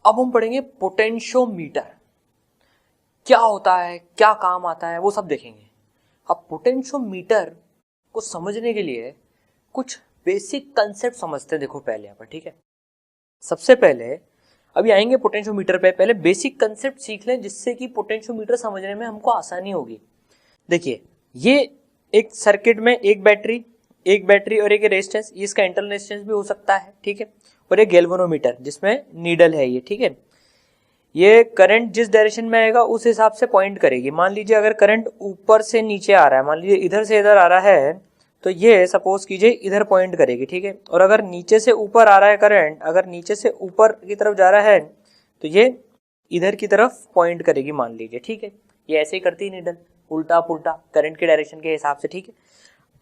अब हम पढ़ेंगे पोटेंशियोमीटर, क्या होता है, क्या काम आता है, वो सब देखेंगे। अब पोटेंशियोमीटर को समझने के लिए कुछ बेसिक कंसेप्ट समझते हैं। देखो पहले यहाँ पर, ठीक है, सबसे पहले अभी आएंगे पोटेंशियोमीटर पे, पहले बेसिक कंसेप्ट सीख लें जिससे कि पोटेंशियोमीटर समझने में हमको आसानी होगी। देखिए, ये एक सर्किट में एक बैटरी और एक रेजिस्टेंस, इसका इंटरनल रेजिस्टेंस भी हो सकता है, ठीक है, और एक गैल्वेनोमीटर जिसमें नीडल है ये, ठीक है। ये करंट जिस डायरेक्शन में आएगा उस हिसाब से पॉइंट करेगी। मान लीजिए अगर करंट ऊपर से नीचे आ रहा है, मान लीजिए इधर से इधर आ रहा है, तो ये सपोज कीजिए इधर पॉइंट करेगी, ठीक है। और अगर नीचे से ऊपर आ रहा है करंट, अगर नीचे से ऊपर की तरफ जा रहा है तो ये इधर की तरफ पॉइंट करेगी, मान लीजिए, ठीक है। ये ऐसे ही करती है नीडल, उल्टा पुल्टा करंट के डायरेक्शन के हिसाब से, ठीक है।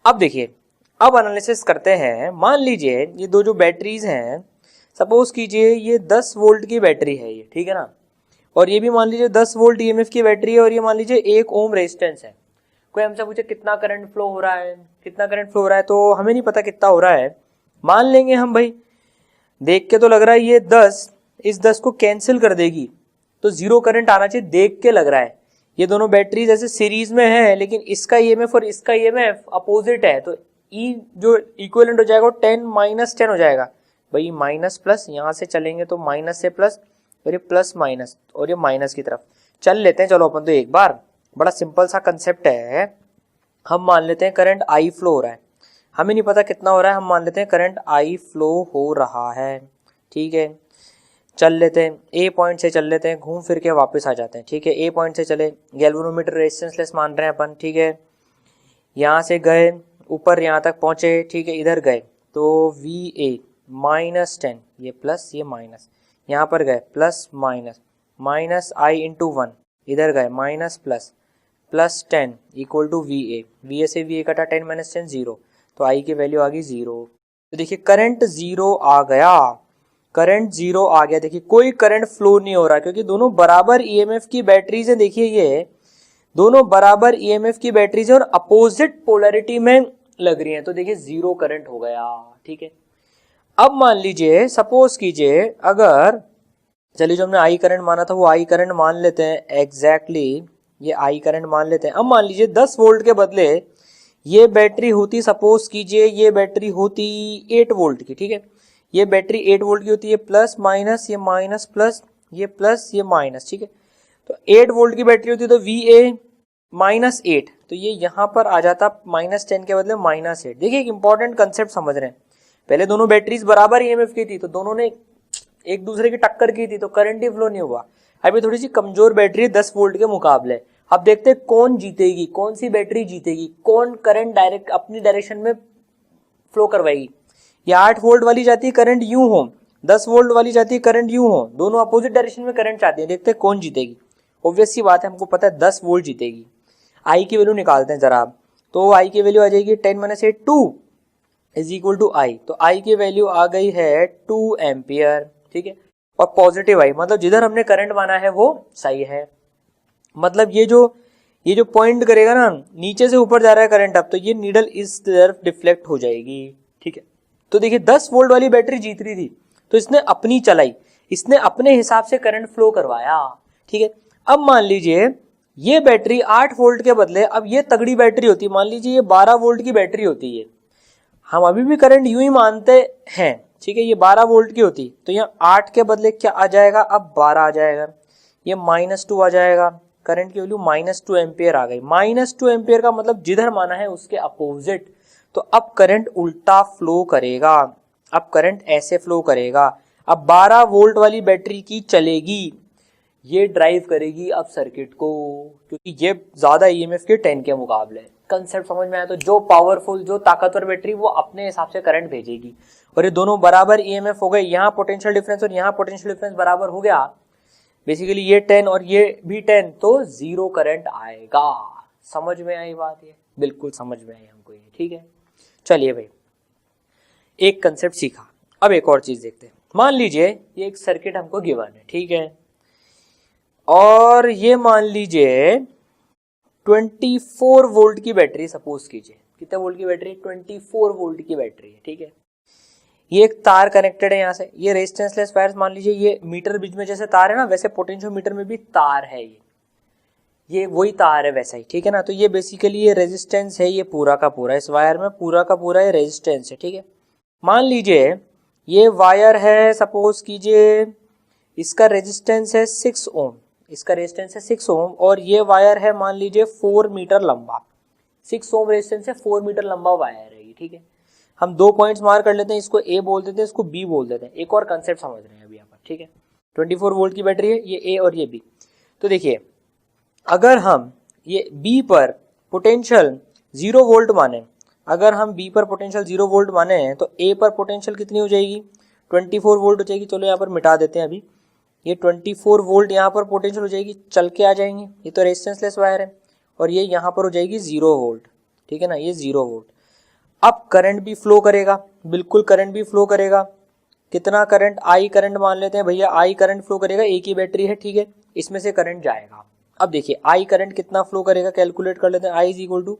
अब देखिए, अब एनालिसिस करते हैं। मान लीजिए ये दो जो बैटरीज हैं, सपोज कीजिए ये 10 वोल्ट की बैटरी है ये, ठीक है ना, और ये भी मान लीजिए 10 वोल्ट ईएमएफ की बैटरी है, और ये मान लीजिए 1 ओम रेजिस्टेंस है। कोई हमसे पूछे कितना करंट फ्लो हो रहा है, कितना करंट फ्लो हो रहा है, तो हमें नहीं पता कितना हो रहा है। मान लेंगे हम, भाई देख के तो लग रहा है ये 10 इस 10 को कैंसिल कर देगी, तो 0 करंट आना चाहिए, देख के लग रहा है। ये दोनों बैटरीज ऐसे सीरीज में है, लेकिन इसका ईएमएफ और इसका ईएमएफ अपोजिट है, तो ई जो इक्विवेलेंट हो जाएगा वो 10 माइनस 10 हो जाएगा। भाई माइनस प्लस, यहां से चलेंगे तो माइनस से प्लस, और ये प्लस माइनस, और ये माइनस की तरफ चल लेते हैं। चलो अपन तो एक बार, बड़ा सिंपल सा कंसेप्ट है। हम मान लेते हैं करंट आई फ्लो हो रहा है, हमें नहीं पता कितना हो रहा है, हम मान लेते हैं करंट आई फ्लो हो रहा है, ठीक है। चल लेते हैं, ए पॉइंट से चल लेते हैं, घूम फिर के वापस आ जाते हैं, ठीक है। ए पॉइंट से चले, गैल्वेनोमीटर रेजिस्टेंस लेस मान रहे हैं अपन, ठीक है। यहाँ से गए ऊपर, यहाँ तक पहुंचे, ठीक है, इधर गए तो वी ए माइनस 10, ये प्लस ये माइनस, यहाँ पर गए plus minus, minus I into 1, इधर गए minus plus, plus 10 equal to V A से वी ए कटा 10 माइनस 10 0, तो आई की वैल्यू आ गई 0। तो देखिए करंट 0 आ गया, करंट 0 आ गया। देखिए कोई करंट फ्लो नहीं हो रहा, क्योंकि दोनों बराबर ईएमएफ की बैटरीज है। देखिए ये दोनों बराबर ईएमएफ की बैटरीज है और अपोजिट पोलैरिटी में लग रही हैं, तो देखिए 0 करंट हो गया, ठीक है। अब मान लीजिए, सपोज कीजिए, अगर चलिए जो हमने आई करंट माना था वो आई करंट मान लेते हैं, एग्जैक्टली ये आई करंट मान लेते हैं। अब मान लीजिए 10 वोल्ट के बदले ये बैटरी होती, सपोज कीजिए ये बैटरी होती 8 वोल्ट की, ठीक है। ये बैटरी 8 वोल्ट की होती है, प्लस माइनस, ये माइनस प्लस, ये प्लस ये माइनस, ठीक है। तो 8 वोल्ट की बैटरी होती तो वी ए माइनस 8, तो ये यहाँ पर आ जाता माइनस 10 के बदले माइनस 8। देखिए एक इंपॉर्टेंट कंसेप्ट समझ रहे हैं, पहले दोनों बैटरीज बराबर ईएमएफ की थी, तो दोनों ने एक दूसरे की टक्कर की थी, तो करंट ही फ्लो नहीं हुआ। अभी थोड़ी सी कमजोर बैटरी है 10 वोल्ट के मुकाबले। अब देखते हैं कौन जीतेगी, कौन सी बैटरी जीतेगी, कौन करंट डायरेक्ट अपनी डायरेक्शन में फ्लो करवाएगी। ये 8 वोल्ट वाली चाहती है करंट यूं हो, 10 वोल्ट वाली चाहती है करंट यूं हो, दोनों अपोजिट डायरेक्शन में करंट चाहती है। देखते हैं कौन जीतेगी। ऑब्वियस सी बात है, हमको पता है 10 वोल्ट जीतेगी। आई की वैल्यू निकालते हैं जरा, तो आई की वैल्यू आ जाएगी 10 माइनस 8 2 इज इक्वल टू आई, तो आई की वैल्यू आ गई है 2 एम्पियर, ठीक है। और पॉजिटिव आई, मतलब जिधर हमने करंट माना है वो सही है। मतलब ये जो पॉइंट करेगा ना, नीचे से ऊपर जा रहा है करंट, अब तो ये नीडल इस तरफ डिफ्लेक्ट हो जाएगी, ठीक है। तो देखिए 10 वोल्ट वाली बैटरी जीत रही थी, तो इसने अपनी चलाई, इसने अपने हिसाब से करंट फ्लो करवाया, ठीक है। अब मान लीजिए ये बैटरी 8 वोल्ट के बदले, अब ये तगड़ी बैटरी होती, मान लीजिए ये 12 वोल्ट की बैटरी होती है, हम अभी भी करंट यूं ही मानते हैं, ठीक है। ये 12 वोल्ट की होती, तो यहाँ 8 के बदले क्या आ जाएगा, अब 12 आ जाएगा, ये -2 आ जाएगा, करंट की वैल्यू -2 एम्पियर आ गई। -2 एम्पियर का मतलब जिधर माना है उसके अपोजिट, तो अब करंट उल्टा फ्लो करेगा, अब करंट ऐसे फ्लो करेगा। अब 12 वोल्ट वाली बैटरी की चलेगी, ये ड्राइव करेगी अब सर्किट को, क्योंकि ये ज्यादा ईएमएफ के 10 के मुकाबले। कंसेप्ट समझ में आया? तो जो पावरफुल, जो ताकतवर बैटरी वो अपने हिसाब से करंट भेजेगी, और ये दोनों बराबर ईएमएफ हो गए। यहाँ पोटेंशियल डिफरेंस और यहाँ पोटेंशियल डिफरेंस बराबर हो गया, बेसिकली ये 10 और ये भी 10, तो 0 करंट आएगा। समझ में आई बात? ये बिल्कुल समझ में आई हमको ये, ठीक है। चलिए भाई, एक कंसेप्ट सीखा, अब एक और चीज देखते हैं। मान लीजिए ये एक सर्किट हमको गिवन है, ठीक है, और ये मान लीजिए 24 वोल्ट की बैटरी, सपोज कीजिए, कितने वोल्ट की बैटरी? 24 वोल्ट की बैटरी है, ठीक है। ये एक तार कनेक्टेड है यहाँ से, ये रेजिस्टेंसलेस वायर्स मान लीजिए, ये मीटर बीच में जैसे तार है ना, वैसे पोटेंशियोमीटर में भी तार है, ये वही तार है वैसा ही, ठीक है ना। तो ये बेसिकली ये रेजिस्टेंस है, ये पूरा का पूरा इस वायर में पूरा का पूरा ये रेजिस्टेंस है, ठीक है। मान लीजिए ये वायर है, सपोज कीजिए इसका रेजिस्टेंस है 6 ओम, इसका रेजिस्टेंस है 6 ओम, और ये वायर है मान लीजिए 4 मीटर लंबा, 6 ओम रेजिस्टेंस है, 4 मीटर लंबा वायर है ये, ठीक है। हम 2 पॉइंट्स मार्क कर लेते हैं, इसको ए बोल देते हैं, इसको बी बोल देते हैं। एक और कंसेप्ट समझ रहे हैं अभी यहाँ पर, ठीक है। 24 वोल्ट की बैटरी है, ये ए और ये बी। तो देखिए अगर हम ये बी पर पोटेंशियल 0 वोल्ट माने, अगर हम बी पर पोटेंशियल 0 वोल्ट माने हैं तो ए पर पोटेंशियल कितनी हो जाएगी, 24 वोल्ट हो जाएगी। चलो यहाँ पर मिटा देते हैं अभी, ये 24 वोल्ट यहाँ पर पोटेंशियल हो जाएगी, चल के आ जाएंगे, ये तो रेजिस्टेंसलेस वायर है, और ये यहाँ पर हो जाएगी 0 वोल्ट, ठीक है ना, ये 0 वोल्ट। अब करंट भी फ्लो करेगा, बिल्कुल करंट भी फ्लो करेगा। कितना करंट, आई करंट मान लेते हैं भैया, आई करंट फ्लो करेगा, एक ही बैटरी है, ठीक है, इसमें से करंट जाएगा। अब देखिए आई करंट कितना फ्लो करेगा, कैलकुलेट कर लेते हैं। I is equal to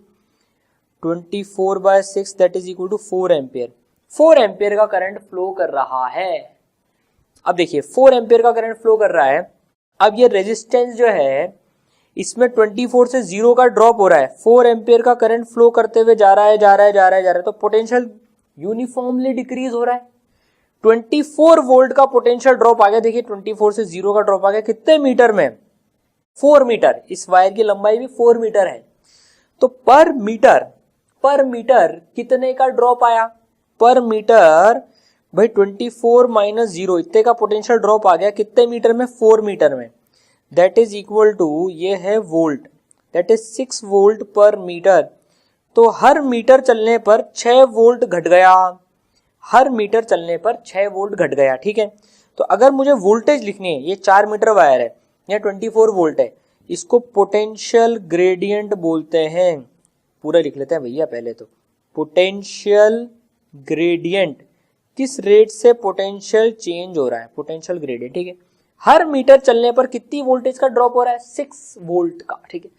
24/6 that is equal to 4 ampere. 4 ampere का करंट फ्लो कर रहा है। अब देखिए 4 एम्पियर का करंट फ्लो कर रहा है। अब ये रेजिस्टेंस जो है इसमें 24 से 0 का ड्रॉप हो रहा है, 4 एम्पियर का करंट फ्लो करते हुए जा रहा है, जा रहा है, जा रहा है, जा रहा है, तो पोटेंशियल यूनिफॉर्मली डिक्रीज हो रहा है। 24 वोल्ट का पोटेंशियल ड्रॉप आ गया, देखिए 24 से 0 का ड्रॉप आ गया, कितने मीटर में, 4 मीटर। इस वायर की लंबाई भी 4 मीटर है। तो पर मीटर कितने का ड्रॉप आया, पर मीटर भाई 24 माइनस 0 इतने का पोटेंशियल ड्रॉप आ गया, कितने मीटर में, 4 मीटर में। दैट इज इक्वल टू, ये है volt, that is 6 volt per metre. तो हर मीटर चलने पर 6 वोल्ट घट गया, हर मीटर चलने पर 6 वोल्ट घट गया, ठीक है। तो अगर मुझे वोल्टेज लिखनी है, ये 4 मीटर वायर है, या 24 वोल्ट है, इसको पोटेंशियल ग्रेडियंट बोलते हैं। पूरा लिख लेते हैं भैया पहले तो, पोटेंशियल ग्रेडियंट, किस रेट से पोटेंशियल चेंज हो रहा है, पोटेंशियल ग्रेडियंट, ठीक है। हर मीटर चलने पर कितनी वोल्टेज का ड्रॉप हो रहा है, 6 वोल्ट का, ठीक है।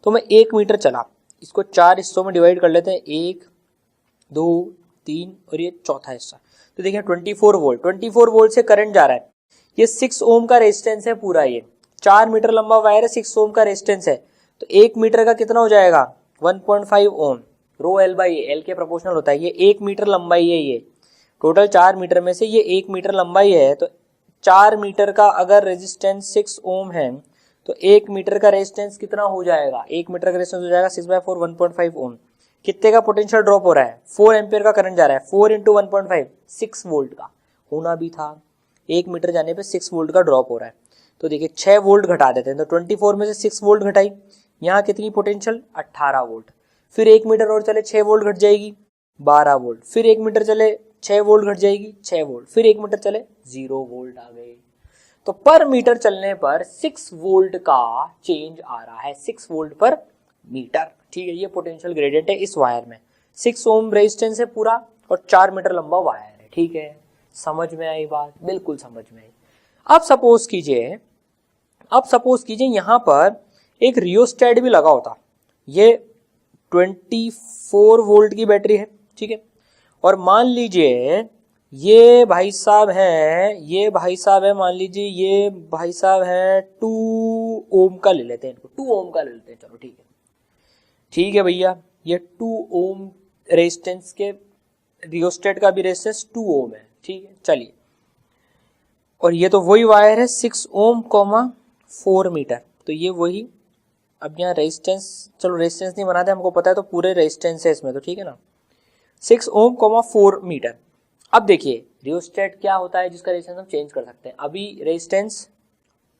तो मैं 1 मीटर चला, इसको 4 हिस्सों में डिवाइड कर लेते हैं, 1 2 3 और ये चौथा हिस्सा। तो देखिए 24 वोल्ट, 24 वोल्ट से करंट जा रहा है, ये 6 ओम का रेजिस्टेंस है पूरा, ये 4 मीटर लंबा वायर है, 6 ओम का रेजिस्टेंस है, तो 1 मीटर का कितना हो जाएगा, 1.5 ओम, रो एल बाई एल के प्रोपोर्शनल होता है। ये 1 मीटर लंबाई है, ये टोटल 4 मीटर में से ये 1 मीटर लंबाई है, तो 4 मीटर का अगर रेजिस्टेंस 6 ओम है तो 1 मीटर का रेजिस्टेंस कितना हो जाएगा, 1 मीटर का रेजिस्टेंस हो जाएगा 6/4 1.5 ओम। कितने का पोटेंशियल ड्रॉप हो रहा है, 4 एम्पियर का करंट जा रहा है, 4 इंटू 1.5 6 वोल्ट का होना भी था, 1 मीटर जाने पे 6 वोल्ट का ड्रॉप हो रहा है। तो देखिए 6 वोल्ट घटा देते हैं, तो 24 में से 6 वोल्ट घटाई, यहाँ कितनी पोटेंशियल 18 वोल्ट। फिर 1 मीटर और चले 6 वोल्ट घट जाएगी 12 वोल्ट, फिर 1 मीटर चले 6 वोल्ट घट जाएगी 6 वोल्ट, फिर 1 मीटर चले 0 वोल्ट आ गए। तो पर मीटर चलने पर 6 वोल्ट का चेंज आ रहा है, 6 वोल्ट पर मीटर, ठीक है। ये पोटेंशियल ग्रेडियंट है इस वायर में, 6 ओम रेजिस्टेंस है पूरा और 4 मीटर लंबा वायर है, ठीक है। समझ में आई बात, बिल्कुल समझ में आई। अब सपोज कीजिए यहां पर एक रियोस्टेट भी लगा होता, ये 24 वोल्ट की बैटरी है, ठीक है। और मान लीजिए ये भाई साहब है, मान लीजिए ये भाई साहब है 2 ओम का ले लेते हैं इनको, 2 ओम का ले लेते हैं, चलो ठीक है भैया, ये 2 ओम रेजिस्टेंस के रियोस्टेट का भी रेजिस्टेंस 2 ओम है, ठीक है, चलिए। और ये तो वही वायर है 6 ओम 4 मीटर, तो ये वही। अब यहाँ रेजिस्टेंस, चलो रेजिस्टेंस नहीं बनाते, हमको पता है, तो पूरे रेजिस्टेंस है इसमें, तो ठीक है ना, 6 ओम 4 मीटर। अब देखिए रियोस्टेट क्या होता है जिसका रेजिस्टेंस हम चेंज कर सकते हैं। अभी रेजिस्टेंस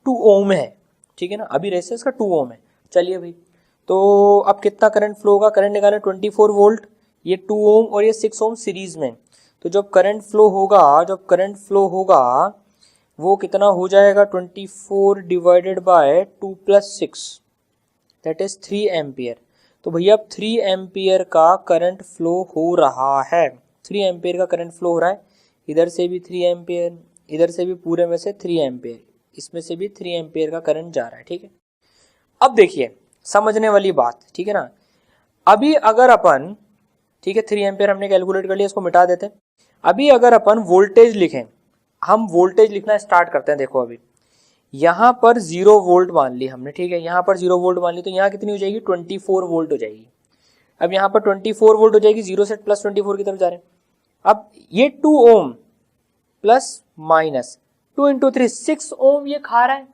2 ओम है, ठीक है ना, अभी रेजिस्टेंस का 2 ओम है। चलिए भाई, तो अब कितना करंट फ्लो होगा, करंट निकालें 24 वोल्ट, ये 2 ओम और ये 6 ओम सीरीज में, तो जब करंट फ्लो होगा वो कितना हो जाएगा, 24 divided by 2 + 6 that is 3 ampere. तो भैया 3 एम्पियर का करंट फ्लो हो रहा है, 3 एम्पियर का करंट फ्लो हो रहा है, इधर से भी 3 एम्पियर, इधर से भी पूरे में से 3 एम्पियर, इसमें से भी 3 एम्पियर का करंट जा रहा है, ठीक है। अब देखिए समझने वाली बात, ठीक है ना। अभी अगर अपन, ठीक है 3 एम्पियर हमने कैलकुलेट कर लिया, इसको मिटा देते हैं। अभी अगर अपन वोल्टेज लिखें, हम वोल्टेज लिखना स्टार्ट करते हैं। देखो अभी यहाँ पर 0 वोल्ट मान ली हमने, ठीक है, यहाँ पर 0 वोल्ट मान ली, तो यहाँ कितनी हो जाएगी 24 वोल्ट हो जाएगी। अब यहाँ पर 24 वोल्ट हो जाएगी, 0 से प्लस 24 की तरफ जा रहे हैं। अब ये 2 ओम प्लस माइनस 2 इंटू 3 6 ओम ये खा रहा है।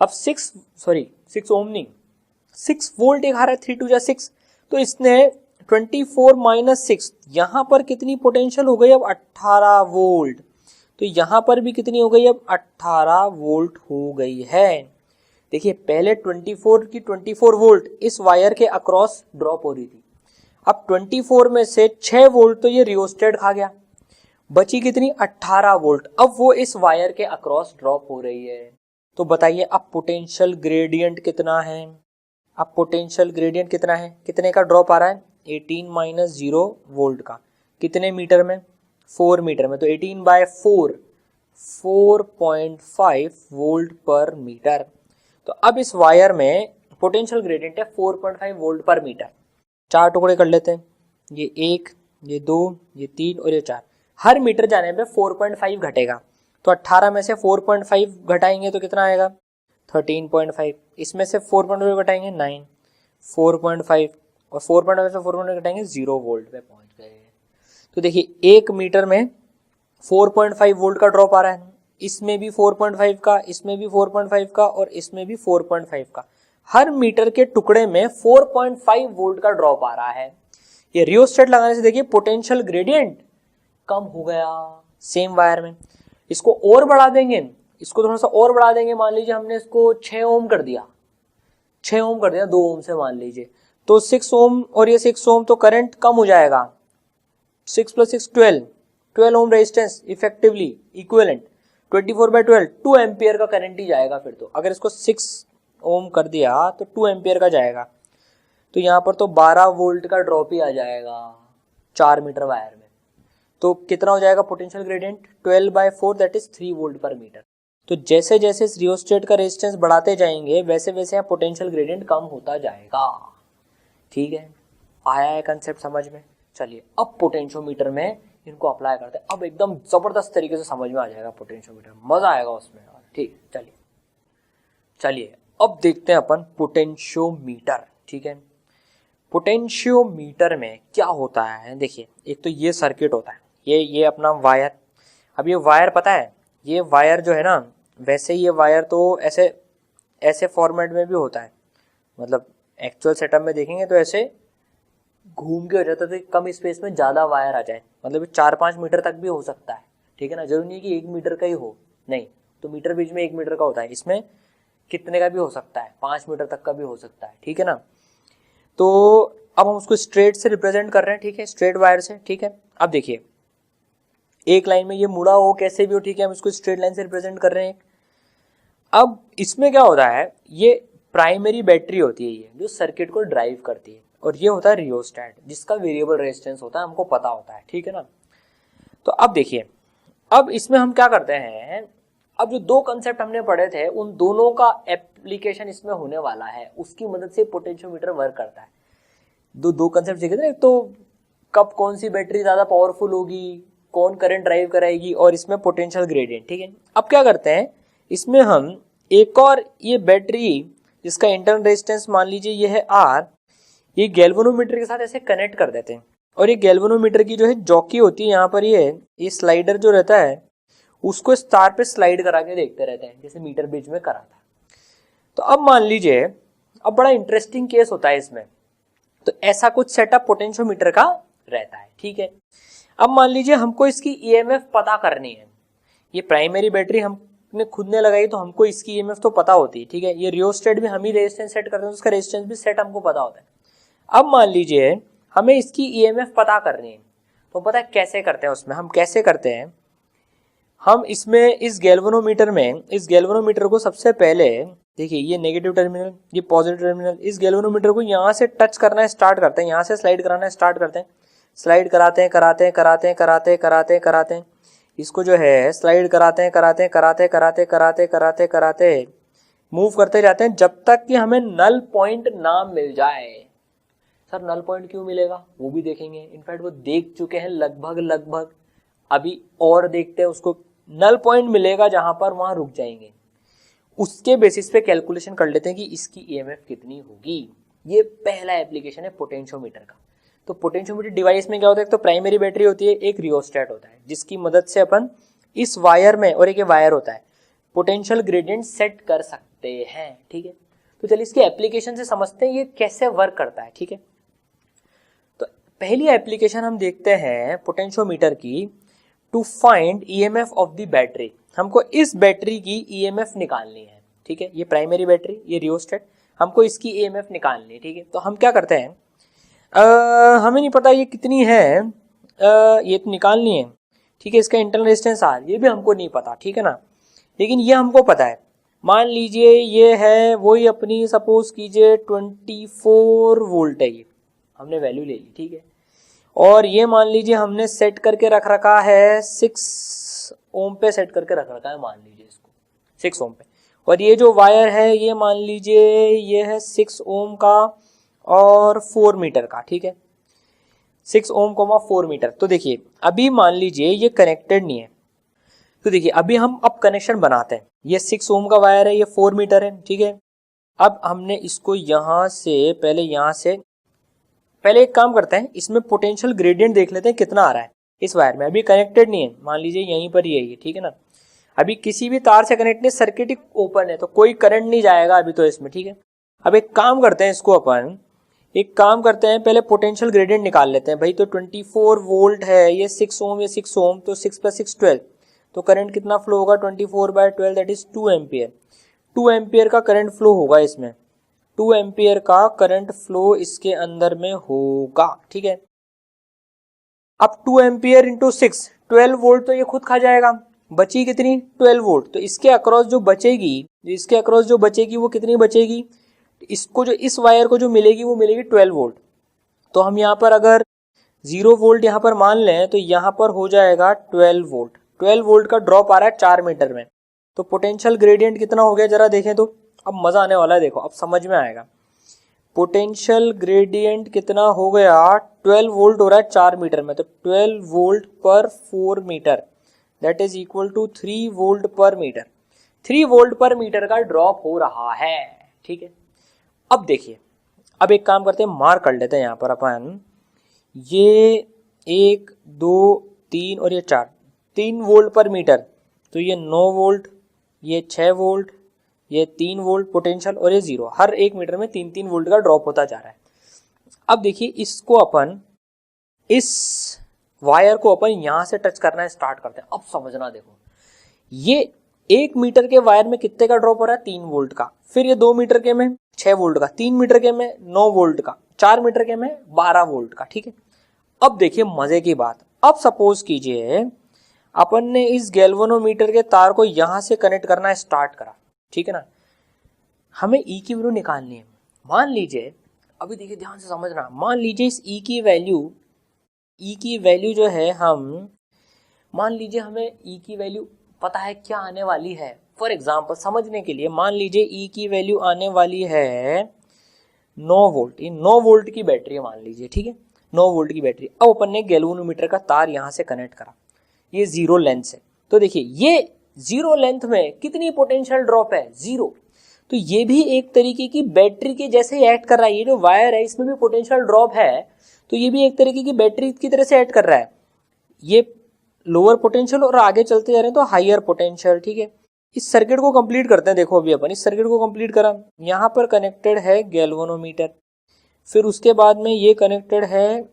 अब 6 ओम नहीं, 6 वोल्ट ये खा रहा है, 3 2 6, तो इसने 24 माइनस 6, यहाँ पर कितनी पोटेंशियल हो गई अब 18 वोल्ट, तो यहाँ पर भी कितनी हो गई अब 18 वोल्ट हो गई है। देखिए पहले 24 की 24 वोल्ट इस वायर के अक्रॉस ड्रॉप हो रही थी, अब 24 में से 6 वोल्ट तो ये रियोस्टेट खा गया, बची कितनी 18 वोल्ट, अब वो इस वायर के अक्रॉस ड्रॉप हो रही है। तो बताइए अब पोटेंशियल ग्रेडियंट कितना है, अब पोटेंशियल ग्रेडियंट कितना है, कितने का ड्रॉप आ रहा है 18 माइनस 0 वोल्ट का, कितने मीटर में 4 मीटर में, तो 18 बाय 4 4.5 वोल्ट पर मीटर। तो अब इस वायर में पोटेंशियल ग्रेडियंट है 4.5 वोल्ट पर मीटर। 4 टुकड़े कर लेते हैं, ये 1 ये 2 ये 3 और ये 4, हर मीटर जाने पे 4.5 घटेगा, तो 18 में से 4.5 घटाएंगे तो कितना आएगा 13.5, इसमें से 4.5 घटाएंगे 9, 4.5 और 4.5 से 4.5 घटाएंगे 0 वोल्ट पे पहुंच गए। तो देखिए 1 मीटर में 4.5 वोल्ट का ड्रॉप आ रहा है, इसमें भी 4.5 का, इसमें भी 4.5 का और इसमें भी 4.5 का, हर मीटर के टुकड़े में 4.5 वोल्ट का ड्रॉप आ रहा है। ये रियोस्टेट लगाने से देखिए पोटेंशियल ग्रेडियंट कम हो गया सेम वायर में। इसको और बढ़ा देंगे, इसको थोड़ा सा और बढ़ा देंगे, मान लीजिए हमने इसको 6 ओम कर दिया, 6 ओम कर दिया 2 ओम से मान लीजिए, तो 6 ओम और ये 6 ओम, तो करंट कम हो जाएगा, 6 + 6 12 ohm resistance effectively equivalent 24/12 2 ampere का करंट ही जाएगा फिर। तो अगर इसको 6 ओम कर दिया तो 2 एम्पियर का जाएगा, तो यहाँ पर तो 12 वोल्ट का ड्रॉप ही आ जाएगा 4 मीटर वायर में। तो कितना हो जाएगा potential gradient 12/4 that is 3 volt per metre. तो जैसे जैसे इस रियोस्टेट का रेजिस्टेंस बढ़ाते जाएंगे वैसे वैसे यहाँ पोटेंशियल ग्रेडियंट कम होता जाएगा। ठीक है, आया है कंसेप्ट समझ में। चलिए अब पोटेंशियोमीटर में इनको अप्लाई करते हैं, अब एकदम जबरदस्त तरीके से समझ में आ जाएगा पोटेंशियोमीटर, मजा आएगा उसमें। ठीक, चलिए अब देखते हैं अपन पोटेंशियोमीटर। ठीक है, पोटेंशियोमीटर में क्या होता है, देखिए एक तो ये सर्किट होता है, ये अपना वायर। अब ये वायर पता है, ये वायर जो है ना, वैसे ये वायर तो ऐसे फॉर्मेट में भी होता है, मतलब एक्चुअल सेटअप में देखेंगे तो ऐसे घूम के हो जाता है, तो कम स्पेस में ज़्यादा वायर आ जाए, मतलब 4-5 मीटर तक भी हो सकता है। ठीक है ना, जरूरी नहीं कि 1 मीटर का ही हो, नहीं तो मीटर बीच में 1 मीटर का होता है, इसमें कितने का भी हो सकता है, 5 मीटर तक का भी हो सकता है। ठीक है ना, तो अब हम उसको स्ट्रेट से रिप्रेजेंट कर रहे हैं, ठीक है, स्ट्रेट वायर से। ठीक है, अब देखिए एक लाइन में ये मुड़ा हो कैसे भी हो, ठीक है, हम इसको स्ट्रेट लाइन से रिप्रेजेंट कर रहे हैं। अब इसमें क्या होता है, ये प्राइमरी बैटरी होती है ये जो सर्किट को ड्राइव करती है, और ये होता है रियोस्टेट जिसका वेरिएबल रेजिस्टेंस होता है, हमको पता होता है। ठीक है ना, तो अब देखिए अब इसमें हम क्या करते हैं, अब जो 2 कंसेप्ट हमने पढ़े थे उन दोनों का एप्लीकेशन इसमें होने वाला है, उसकी मदद से पोटेंशियोमीटर वर्क करता है। दो कंसेप्ट सीखे थे, एक तो कब कौन सी बैटरी ज्यादा पावरफुल होगी, कौन करंट ड्राइव कराएगी, और इसमें पोटेंशियल ग्रेडियंट। ठीक है, अब क्या करते हैं, इसमें हम एक और ये बैटरी जिसका इंटरनल रेजिस्टेंस मान लीजिए ये है R, ये गैल्वेनोमीटर के साथ ऐसे कनेक्ट कर देते हैं, और ये गैल्वेनोमीटर की जो है जॉकी होती है यहाँ पर, ये स्लाइडर जो रहता है उसको इस तार पे स्लाइड करा के देखते रहते हैं, जैसे मीटर ब्रिज में करा था। तो अब मान लीजिए, अब बड़ा इंटरेस्टिंग केस होता है इसमें, तो ऐसा कुछ सेटअप पोटेंशियोमीटर का रहता है। ठीक है, अब मान लीजिए हमको इसकी ईएमएफ पता करनी है, ये प्राइमरी बैटरी हमने खुद ने लगाई तो हमको इसकी ईएमएफ तो पता होती है। ठीक है, ये रियोस्टेट भी हम ही रेजिस्टेंस सेट करते हैं, उसका रेजिस्टेंस भी सेट हमको पता होता है। अब मान लीजिए हमें इसकी ईएमएफ पता करनी है, तो पता है कैसे करते हैं, उसमें हम कैसे करते हैं, हम इसमें इस गैल्वेनोमीटर को सबसे पहले देखिए, ये नेगेटिव टर्मिनल ये पॉजिटिव टर्मिनल, इस गैल्वेनोमीटर को यहाँ से टच करना स्टार्ट करते हैं, यहाँ से स्लाइड कराना स्टार्ट करते हैं, स्लाइड कराते हैं, इसको जो है स्लाइड कराते मूव करते जाते हैं जब तक कि हमें नल पॉइंट ना मिल जाए। सर नल पॉइंट क्यों मिलेगा वो भी देखेंगे, इनफैक्ट वो देख चुके हैं लगभग अभी और देखते हैं, उसको नल पॉइंट मिलेगा जहां पर वहां रुक जाएंगे, उसके बेसिस पे कैलकुलेशन कर लेते हैं कि इसकी ईएमएफ कितनी होगी। ये पहला एप्लीकेशन है पोटेंशियोमीटर का। तो पोटेंशियोमीटर डिवाइस में क्या होता है, तो प्राइमरी बैटरी होती है, एक रियोस्टेट होता है जिसकी मदद से अपन इस वायर में, और एक वायर होता है, पोटेंशियल ग्रेडियंट सेट कर सकते हैं। ठीक है, तो चलिए इसके एप्लीकेशन से समझते हैं ये कैसे वर्क करता है। ठीक है, तो पहली एप्लीकेशन हम देखते हैं पोटेंशियोमीटर की, to find EMF of the battery. हमको इस बैटरी की ईएमएफ निकालनी है। ठीक है, ये प्राइमरी बैटरी, ये रियोस्टेट, हमको इसकी ईएमएफ निकालनी है। ठीक है, तो हम क्या करते हैं, हमें नहीं पता ये कितनी है, ये तो निकालनी है। ठीक है, इसका इंटरनल रेजिस्टेंस आर, ये भी हमको नहीं पता। ठीक है ना, लेकिन ये हमको पता है। मान लीजिए ये है वही अपनी, सपोज कीजिए 24 वोल्ट है, ये हमने वैल्यू ले ली। ठीक है, और ये मान लीजिए हमने सेट करके रख रखा है 6 ओम पे, सेट करके रख रखा है, मान लीजिए इसको 6 ओम पे। और ये जो वायर है ये मान लीजिए ये है 6 ओम का और 4 मीटर का। ठीक है, 6 ओम कोमा 4 मीटर। तो देखिए अभी मान लीजिए ये कनेक्टेड नहीं है, तो देखिए अभी हम अब कनेक्शन बनाते हैं। ये 6 ओम का वायर है, ये 4 मीटर है। ठीक है, अब हमने इसको यहां से पहले एक काम करते हैं, इसमें पोटेंशियल ग्रेडियंट देख लेते हैं कितना आ रहा है इस वायर में। अभी कनेक्टेड नहीं है, मान लीजिए यहीं पर ही है ये। ठीक है ना, अभी किसी भी तार से कनेक्ट नहीं, सर्किट ओपन है तो कोई करंट नहीं जाएगा अभी तो इसमें। ठीक है, अब एक काम करते हैं, इसको अपन एक काम करते हैं, पहले पोटेंशियल ग्रेडियंट निकाल लेते हैं भाई। तो 24 वोल्ट है, ये 6 ओम, ये 6 ओम, तो 6 + 6 12, तो करंट कितना फ्लो होगा, 24/12, दैट इज 2 एम्पियर। 2 एम्पियर का करंट फ्लो होगा इसमें, 2 एम्पियर का करंट फ्लो इसके अंदर में होगा। ठीक है, अब 2 एम्पियर इंटू 6, 12 वोल्ट, तो ये खुद खा जाएगा। बची कितनी, 12 वोल्ट। तो इसके अक्रॉस जो बचेगी वो कितनी बचेगी, इसको जो इस वायर को जो मिलेगी वो मिलेगी 12 वोल्ट। तो हम यहाँ पर अगर 0 वोल्ट यहाँ पर मान लें तो यहाँ पर हो जाएगा 12 वोल्ट। 12 वोल्ट का ड्रॉप आ रहा है 4 मीटर में। तो पोटेंशियल ग्रेडियंट कितना हो गया जरा देखें तो, अब मजा आने वाला है, देखो अब समझ में आएगा। पोटेंशियल ग्रेडियंट कितना हो गया, 12 वोल्ट हो रहा है 4 मीटर में, तो 12 volt per 4 meter, that is equal to 3 volt per meter. 3 volt per meter का ड्रॉप हो रहा है। ठीक है, अब देखिए, अब एक काम करते हैं, मार्क कर लेते हैं यहाँ पर अपन, ये 1 2 3 और ये 4, 3 वोल्ट पर मीटर, तो ये 9 वोल्ट, ये 6 वोल्ट, ये 3 वोल्ट पोटेंशियल, और ये 0। हर 1 मीटर में 3-3 वोल्ट का ड्रॉप होता जा रहा है। अब देखिए इसको अपन, इस वायर को अपन यहां से टच करना स्टार्ट करते हैं। अब समझना, देखो ये 1 मीटर के वायर में कितने का ड्रॉप हो रहा है, 3 वोल्ट का। फिर ये 2 मीटर के में 6 वोल्ट का, 3 मीटर के में 9 वोल्ट का, 4 मीटर के में 12 वोल्ट का। ठीक है, अब देखिए मजे की बात, अब सपोज कीजिए अपन ने इस गैल्वेनोमीटर के तार को यहां से कनेक्ट करना स्टार्ट करा। ठीक है ना, हमें ई की वैल्यू निकालनी है। मान लीजिए, अभी देखिए ध्यान से समझना, मान लीजिए इस ई की वैल्यू जो है, हम मान लीजिए हमें ई की वैल्यू पता है क्या आने वाली है। फॉर एग्जाम्पल समझने के लिए मान लीजिए ई की वैल्यू आने वाली है 9 वोल्ट। ये 9 वोल्ट की बैटरी है मान लीजिए। ठीक है, 9 वोल्ट की बैटरी। अब अपन ने गैल्वेनोमीटर का तार यहां से कनेक्ट करा, ये 0 लेंथ से। तो देखिए ये 0 लेंथ में कितनी पोटेंशियल ड्रॉप है, 0। तो ये भी एक तरीके की बैटरी के जैसे ही एक्ट कर रहा है। ये जो वायर है इसमें भी पोटेंशियल ड्रॉप है, तो ये भी एक तरीके की बैटरी की तरह से एक्ट कर रहा है। ये लोअर पोटेंशियल और आगे चलते जा रहे हैं तो हायर पोटेंशियल। ठीक है, इस सर्किट को कंप्लीट करते हैं। देखो अभी अपन इस सर्किट को कंप्लीट करा, यहाँ पर कनेक्टेड है गैल्वेनोमीटर, फिर उसके बाद में ये कनेक्टेड है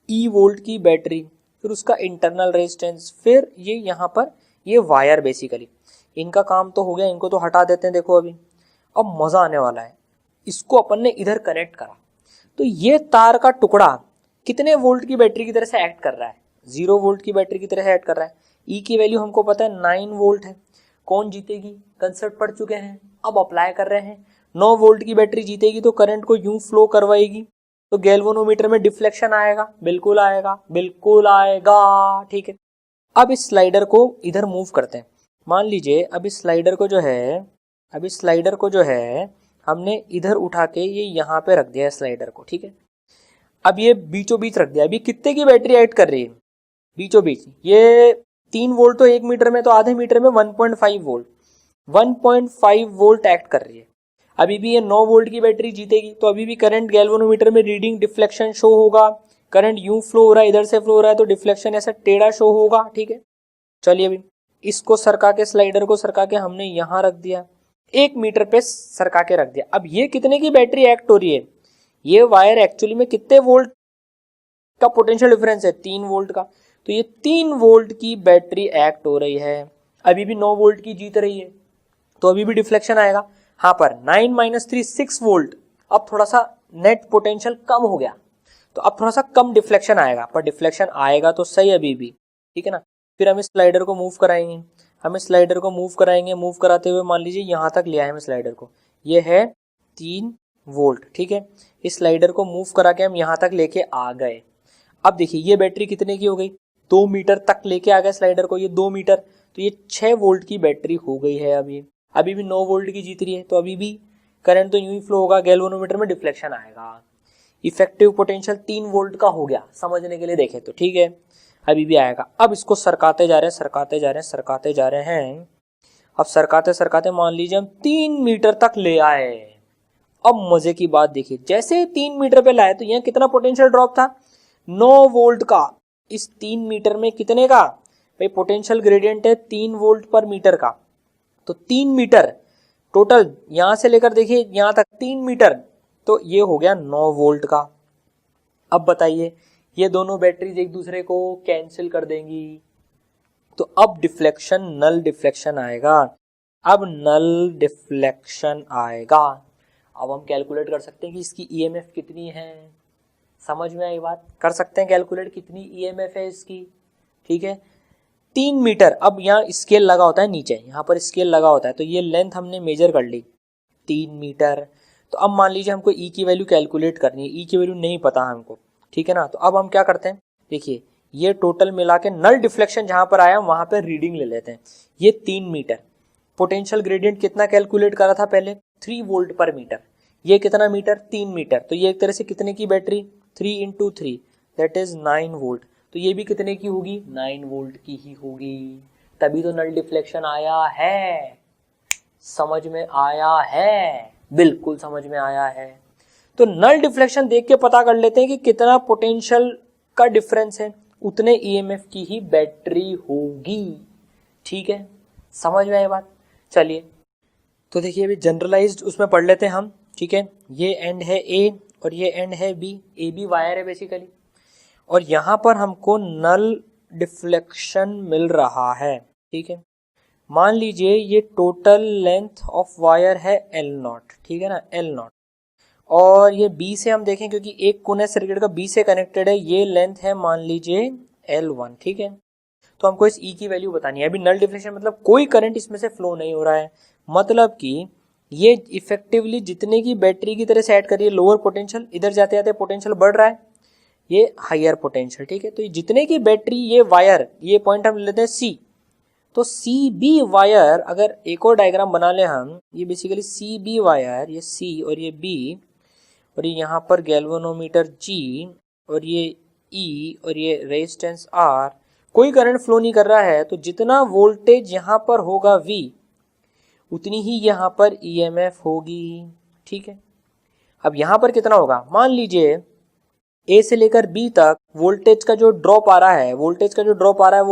ई वोल्ट की बैटरी, फिर उसका इंटरनल रेजिस्टेंस, फिर ये यहाँ पर ये वायर। बेसिकली इनका काम तो हो गया, इनको तो हटा देते हैं। देखो अभी अब मजा आने वाला है, इसको अपन ने इधर कनेक्ट करा, तो ये तार का टुकड़ा कितने वोल्ट की बैटरी की तरह से एक्ट कर रहा है, 0 वोल्ट की बैटरी की तरह से एक्ट कर रहा है। ई की वैल्यू हमको पता है 9 वोल्ट है। कौन जीतेगी, कंसेप्ट पढ़ चुके हैं, अब अप्लाई कर रहे हैं। 9 वोल्ट की बैटरी जीतेगी तो करंट को यूं फ्लो करवाएगी, तो गैल्वेनोमीटर में डिफ्लेक्शन आएगा, बिल्कुल आएगा, बिल्कुल आएगा। ठीक है, अब इस स्लाइडर को इधर मूव करते हैं। मान लीजिए अब इस स्लाइडर को जो है हमने इधर उठा के ये यहाँ पे रख दिया है स्लाइडर को। ठीक है, अब ये बीचों बीच रख दिया। अभी कितने की बैटरी एक्ट कर रही है, बीचों बीच। ये 3 वोल्ट तो 1 मीटर में, तो आधे मीटर में 1.5 वोल्ट, 1.5 वोल्ट एक्ट कर रही है। अभी भी ये 9 वोल्ट की बैटरी जीतेगी, तो अभी भी करंट गैल्वेनोमीटर में रीडिंग डिफ्लेक्शन शो होगा। करंट यूं फ्लो हो रहा है, इधर से फ्लो हो रहा है, तो डिफ्लेक्शन ऐसा टेढ़ा शो होगा। ठीक है, चलिए अभी इसको सरका के, स्लाइडर को सरका के हमने यहां रख दिया, 1 मीटर पे सरका के रख दिया। अब ये कितने की बैटरी एक्ट हो रही है? ये वायर एक्चुअली में कितने वोल्ट का पोटेंशियल डिफरेंस है? 3 वोल्ट का। तो ये 3 वोल्ट की बैटरी एक्ट हो रही है, अभी भी 9 वोल्ट की जीत रही है, तो अभी भी डिफ्लेक्शन आएगा। हाँ, पर 9 - 3 6 वोल्ट। अब थोड़ा सा नेट पोटेंशियल कम हो गया, तो अब थोड़ा सा कम डिफ्लेक्शन आएगा, पर डिफ्लेक्शन आएगा तो सही अभी भी। ठीक है ना। फिर हम स्लाइडर को मूव कराएंगे, मूव कराते हुए मान लीजिए यहाँ तक ले आए हम स्लाइडर को, ये है 3 वोल्ट। ठीक है, इस स्लाइडर को मूव करा के हम यहाँ तक लेके आ गए। अब देखिए ये बैटरी कितने की हो गई? 2 मीटर तक लेके आ गए स्लाइडर को, ये 2 मीटर, तो ये 6 वोल्ट की बैटरी हो गई है। अभी भी 9 वोल्ट की जीत रही है, तो अभी भी करंट तो यूं ही फ्लो होगा, गैल्वेनोमीटर में डिफ्लेक्शन आएगा। इफेक्टिव पोटेंशियल 3 वोल्ट का हो गया, समझने के लिए देखें तो। ठीक है, अभी भी आएगा। अब इसको सरकाते जा रहे हैं। अब सरकाते मान लीजिए हम 3 मीटर तक ले आए। अब मजे की बात देखिए, जैसे 3 मीटर पे लाए तो यहाँ कितना पोटेंशियल ड्रॉप था? 9 वोल्ट का। इस 3 मीटर में कितने का भाई पोटेंशियल ग्रेडियंट है? 3 वोल्ट पर मीटर का। तो 3 मीटर टोटल, यहां से लेकर देखिए यहां तक 3 मीटर, तो ये हो गया 9 वोल्ट का। अब बताइए, ये दोनों बैटरीज एक दूसरे को कैंसिल कर देंगी, तो अब डिफ्लेक्शन, नल डिफ्लेक्शन आएगा। अब हम कैलकुलेट कर सकते हैं कि इसकी ईएमएफ कितनी है। समझ में आई बात? कर सकते हैं कैलकुलेट कितनी ईएमएफ है इसकी। ठीक है, 3 मीटर। अब यहाँ स्केल लगा होता है नीचे, यहाँ पर स्केल लगा होता है, तो ये लेंथ हमने मेजर कर ली 3 मीटर। तो अब मान लीजिए हमको ई की वैल्यू कैलकुलेट करनी है, ई की वैल्यू नहीं पता हमको। ठीक है ना, तो अब हम क्या करते हैं, देखिए ये टोटल मिला के नल डिफ्लेक्शन जहां पर आया वहां पर रीडिंग ले लेते हैं। ये 3 मीटर, पोटेंशियल ग्रेडियंट कितना कैलकुलेट करा था पहले? 3 वोल्ट पर मीटर। ये कितना मीटर? 3 मीटर। तो ये एक तरह से कितने की बैटरी? 3 × 3 that is 9 volt. तो ये भी कितने की होगी? 9 वोल्ट की ही होगी। तभी तो नल डिफ्लेक्शन आया है। समझ में आया है? बिल्कुल समझ में आया है। तो नल डिफ्लेक्शन देख के पता कर लेते हैं कि कितना पोटेंशियल का डिफरेंस है, उतने ईएमएफ की ही बैटरी होगी। ठीक है, समझ में आई बात? चलिए, तो देखिए अभी जनरलाइज्ड उसमें पढ़ लेते हैं हम। ठीक है, ये एंड है ए और ये एंड है बी। ए बी वायर है बेसिकली, और यहां पर हमको नल डिफ्लेक्शन मिल रहा है। ठीक है, मान लीजिए ये टोटल लेंथ ऑफ वायर है L0। ठीक है ना, L0, और ये B से हम देखें क्योंकि एक कोने सर्किट का B से कनेक्टेड है, ये लेंथ है मान लीजिए L1। ठीक है, तो हमको इस E की वैल्यू बतानी है। अभी नल डिफ्लेक्शन मतलब कोई करंट इसमें से फ्लो नहीं हो रहा है, मतलब कि ये इफेक्टिवली जितने की बैटरी की तरह सेट करिए लोअर पोटेंशियल, इधर जाते जाते पोटेंशियल बढ़ रहा है, ये हायर पोटेंशियल। ठीक है, तो जितने की बैटरी, ये वायर, ये पॉइंट हम लेते हैं C, तो सी बी वायर, अगर एक और डायग्राम बना ले हम, ये बेसिकली सी बी वायर, ये सी और ये बी, और ये यहाँ पर गैल्वेनोमीटर G, और ये E और ये रेजिस्टेंस R, कोई करंट फ्लो नहीं कर रहा है, तो जितना वोल्टेज यहाँ पर होगा V, उतनी ही यहाँ पर EMF होगी। ठीक है, अब यहाँ पर कितना होगा? मान लीजिए A से लेकर B तक वोल्टेज का जो ड्रॉप आ रहा है, वो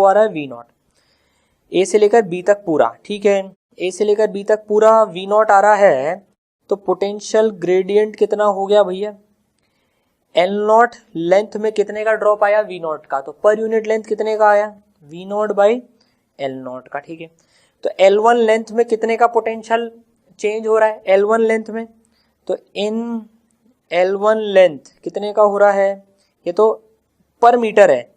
आ रहा है V0। ए से लेकर बी तक पूरा। ठीक है, ए से लेकर बी तक पूरा V0 आ रहा है, तो पोटेंशियल ग्रेडियंट कितना हो गया भैया? L0 लेंथ में कितने का ड्रॉप आया? V0 का। तो पर यूनिट लेंथ कितने का आया? V0/L0 का। ठीक है, तो L1 लेंथ में कितने का पोटेंशियल चेंज हो रहा है? L1 लेंथ में, तो इन L1 लेंथ कितने का हो रहा है? ये तो पर मीटर है,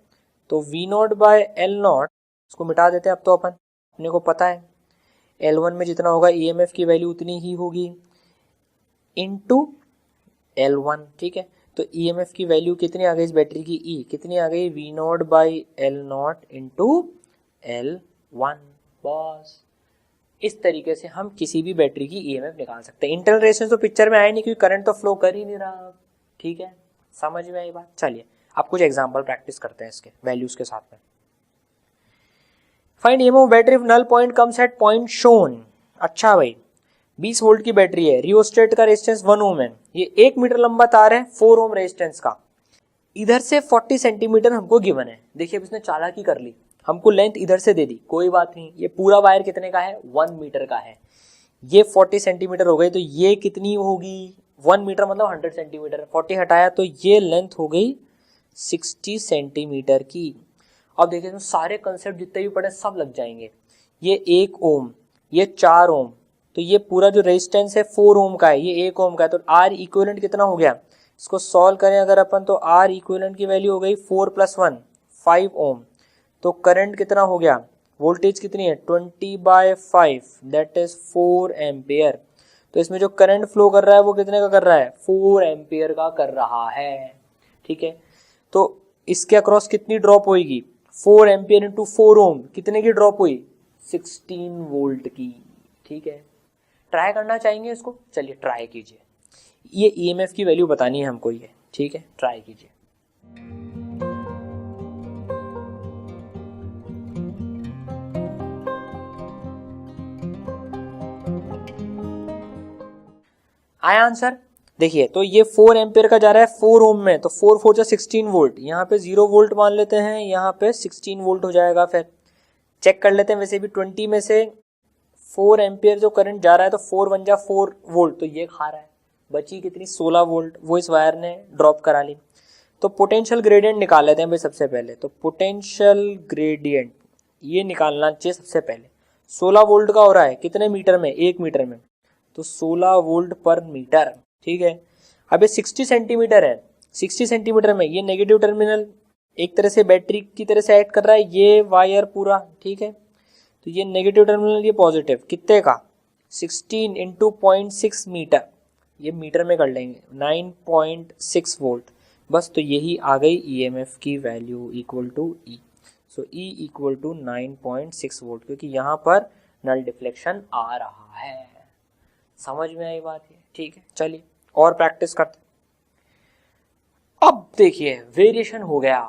तो V0/L0 इसको मिटा देते हैं। अब तो अपने को पता है L1 में जितना होगा EMF की वैल्यू उतनी ही होगी इनटू L1। ठीक है, तो EMF की वैल्यू कितनी आ गई इस बैटरी की? E कितनी आ गई? V0/L0 into L1। बस इस तरीके से हम किसी भी बैटरी की EMF निकाल सकते हैं। इंटरनल रेजिस्टेंस तो पिक्चर में आया नहीं क्योंकि करंट तो फ्लो कर ही नहीं रहा। ठीक है, समझ में आई बात? चलिए अब कुछ एग्जांपल प्रैक्टिस करते हैं इसके वैल्यूज के साथ में। Find EMF battery null point comes at point shown. अच्छा भाई 20 वोल्ट की बैटरी है, रियोस्टेट का रेजिस्टेंस 1 ओम है, ये 1 मीटर लंबा तार है 4 ओम रेजिस्टेंस का, इधर से 40 सेंटीमीटर हमको गिवन है। देखिए अब इसने चालाकी कर ली, हमको लेंथ इधर से दे दी, कोई बात नहीं, ये पूरा वायर कितने का है 1 मीटर का है, ये 40 सेंटीमीटर हो गई, तो ये कितनी होगी 1 मीटर मतलब 100 सेंटीमीटर, 40 हटाया तो ये लेंथ हो गई 60 सेंटीमीटर की। अब देखिए तो सारे कंसेप्ट जितने भी पड़े सब लग जाएंगे। ये 1 ओम, ये 4 ओम, तो ये पूरा जो रेजिस्टेंस है 4 ओम का है, ये 1 ओम का है, तो आर इक्विवेलेंट कितना हो गया, इसको सॉल्व करें अगर अपन तो आर इक्विवेलेंट की वैल्यू हो गई 4 + 1 5 ओम। तो करंट कितना हो गया, वोल्टेज कितनी है 20/5 दैट इज 4 एम्पियर। तो इसमें जो करंट फ्लो कर रहा है वो कितने का कर रहा है 4 एम्पियर का कर रहा है। ठीक है, तो इसके अक्रॉस कितनी ड्रॉप होगी 4 एम्पियर इंटू 4 ओम, कितने की ड्रॉप हुई 16 वोल्ट की। ठीक है, ट्राई करना चाहेंगे इसको, चलिए ट्राई कीजिए, ये ईएमएफ की वैल्यू बतानी है हमको ये। ठीक है, ट्राई कीजिए। आया आंसर, देखिए तो ये 4 एम्पियर का जा रहा है 4 ओम में, तो 4 4 16 वोल्ट, यहाँ पे 0 वोल्ट मान लेते हैं, यहाँ पे 16 वोल्ट हो जाएगा। फिर चेक कर लेते हैं, वैसे भी 20 में से 4 एम्पियर जो करंट जा रहा है तो 4 1 जा 4 वोल्ट, तो ये खा रहा है, बची कितनी 16 वोल्ट, वो इस वायर ने ड्रॉप करा ली। तो पोटेंशियल ग्रेडियंट निकाल लेते हैं भाई सबसे पहले, तो पोटेंशियल ग्रेडियंट ये निकालना चाहिए सबसे पहले। 16 वोल्ट का हो रहा है कितने मीटर में 1 मीटर में, तो 16 वोल्ट पर मीटर। ठीक है, अब ये 60 सेंटीमीटर है, 60 सेंटीमीटर में ये नेगेटिव टर्मिनल एक तरह से बैटरी की तरह से एक्ट कर रहा है, ये वायर पूरा। ठीक है, तो ये नेगेटिव टर्मिनल ये पॉजिटिव, कितने का 16 इंटू 0.6 मीटर, ये मीटर में कर लेंगे 9.6 वोल्ट, बस। तो यही आ गई ईएमएफ की value equal to E. So E equal to 9.6 volt, क्योंकि यहाँ पर नल डिफ्लेक्शन आ रहा है। समझ में आई बात ये? ठीक है, चलिए और प्रैक्टिस करते। अब देखिए वेरिएशन हो गया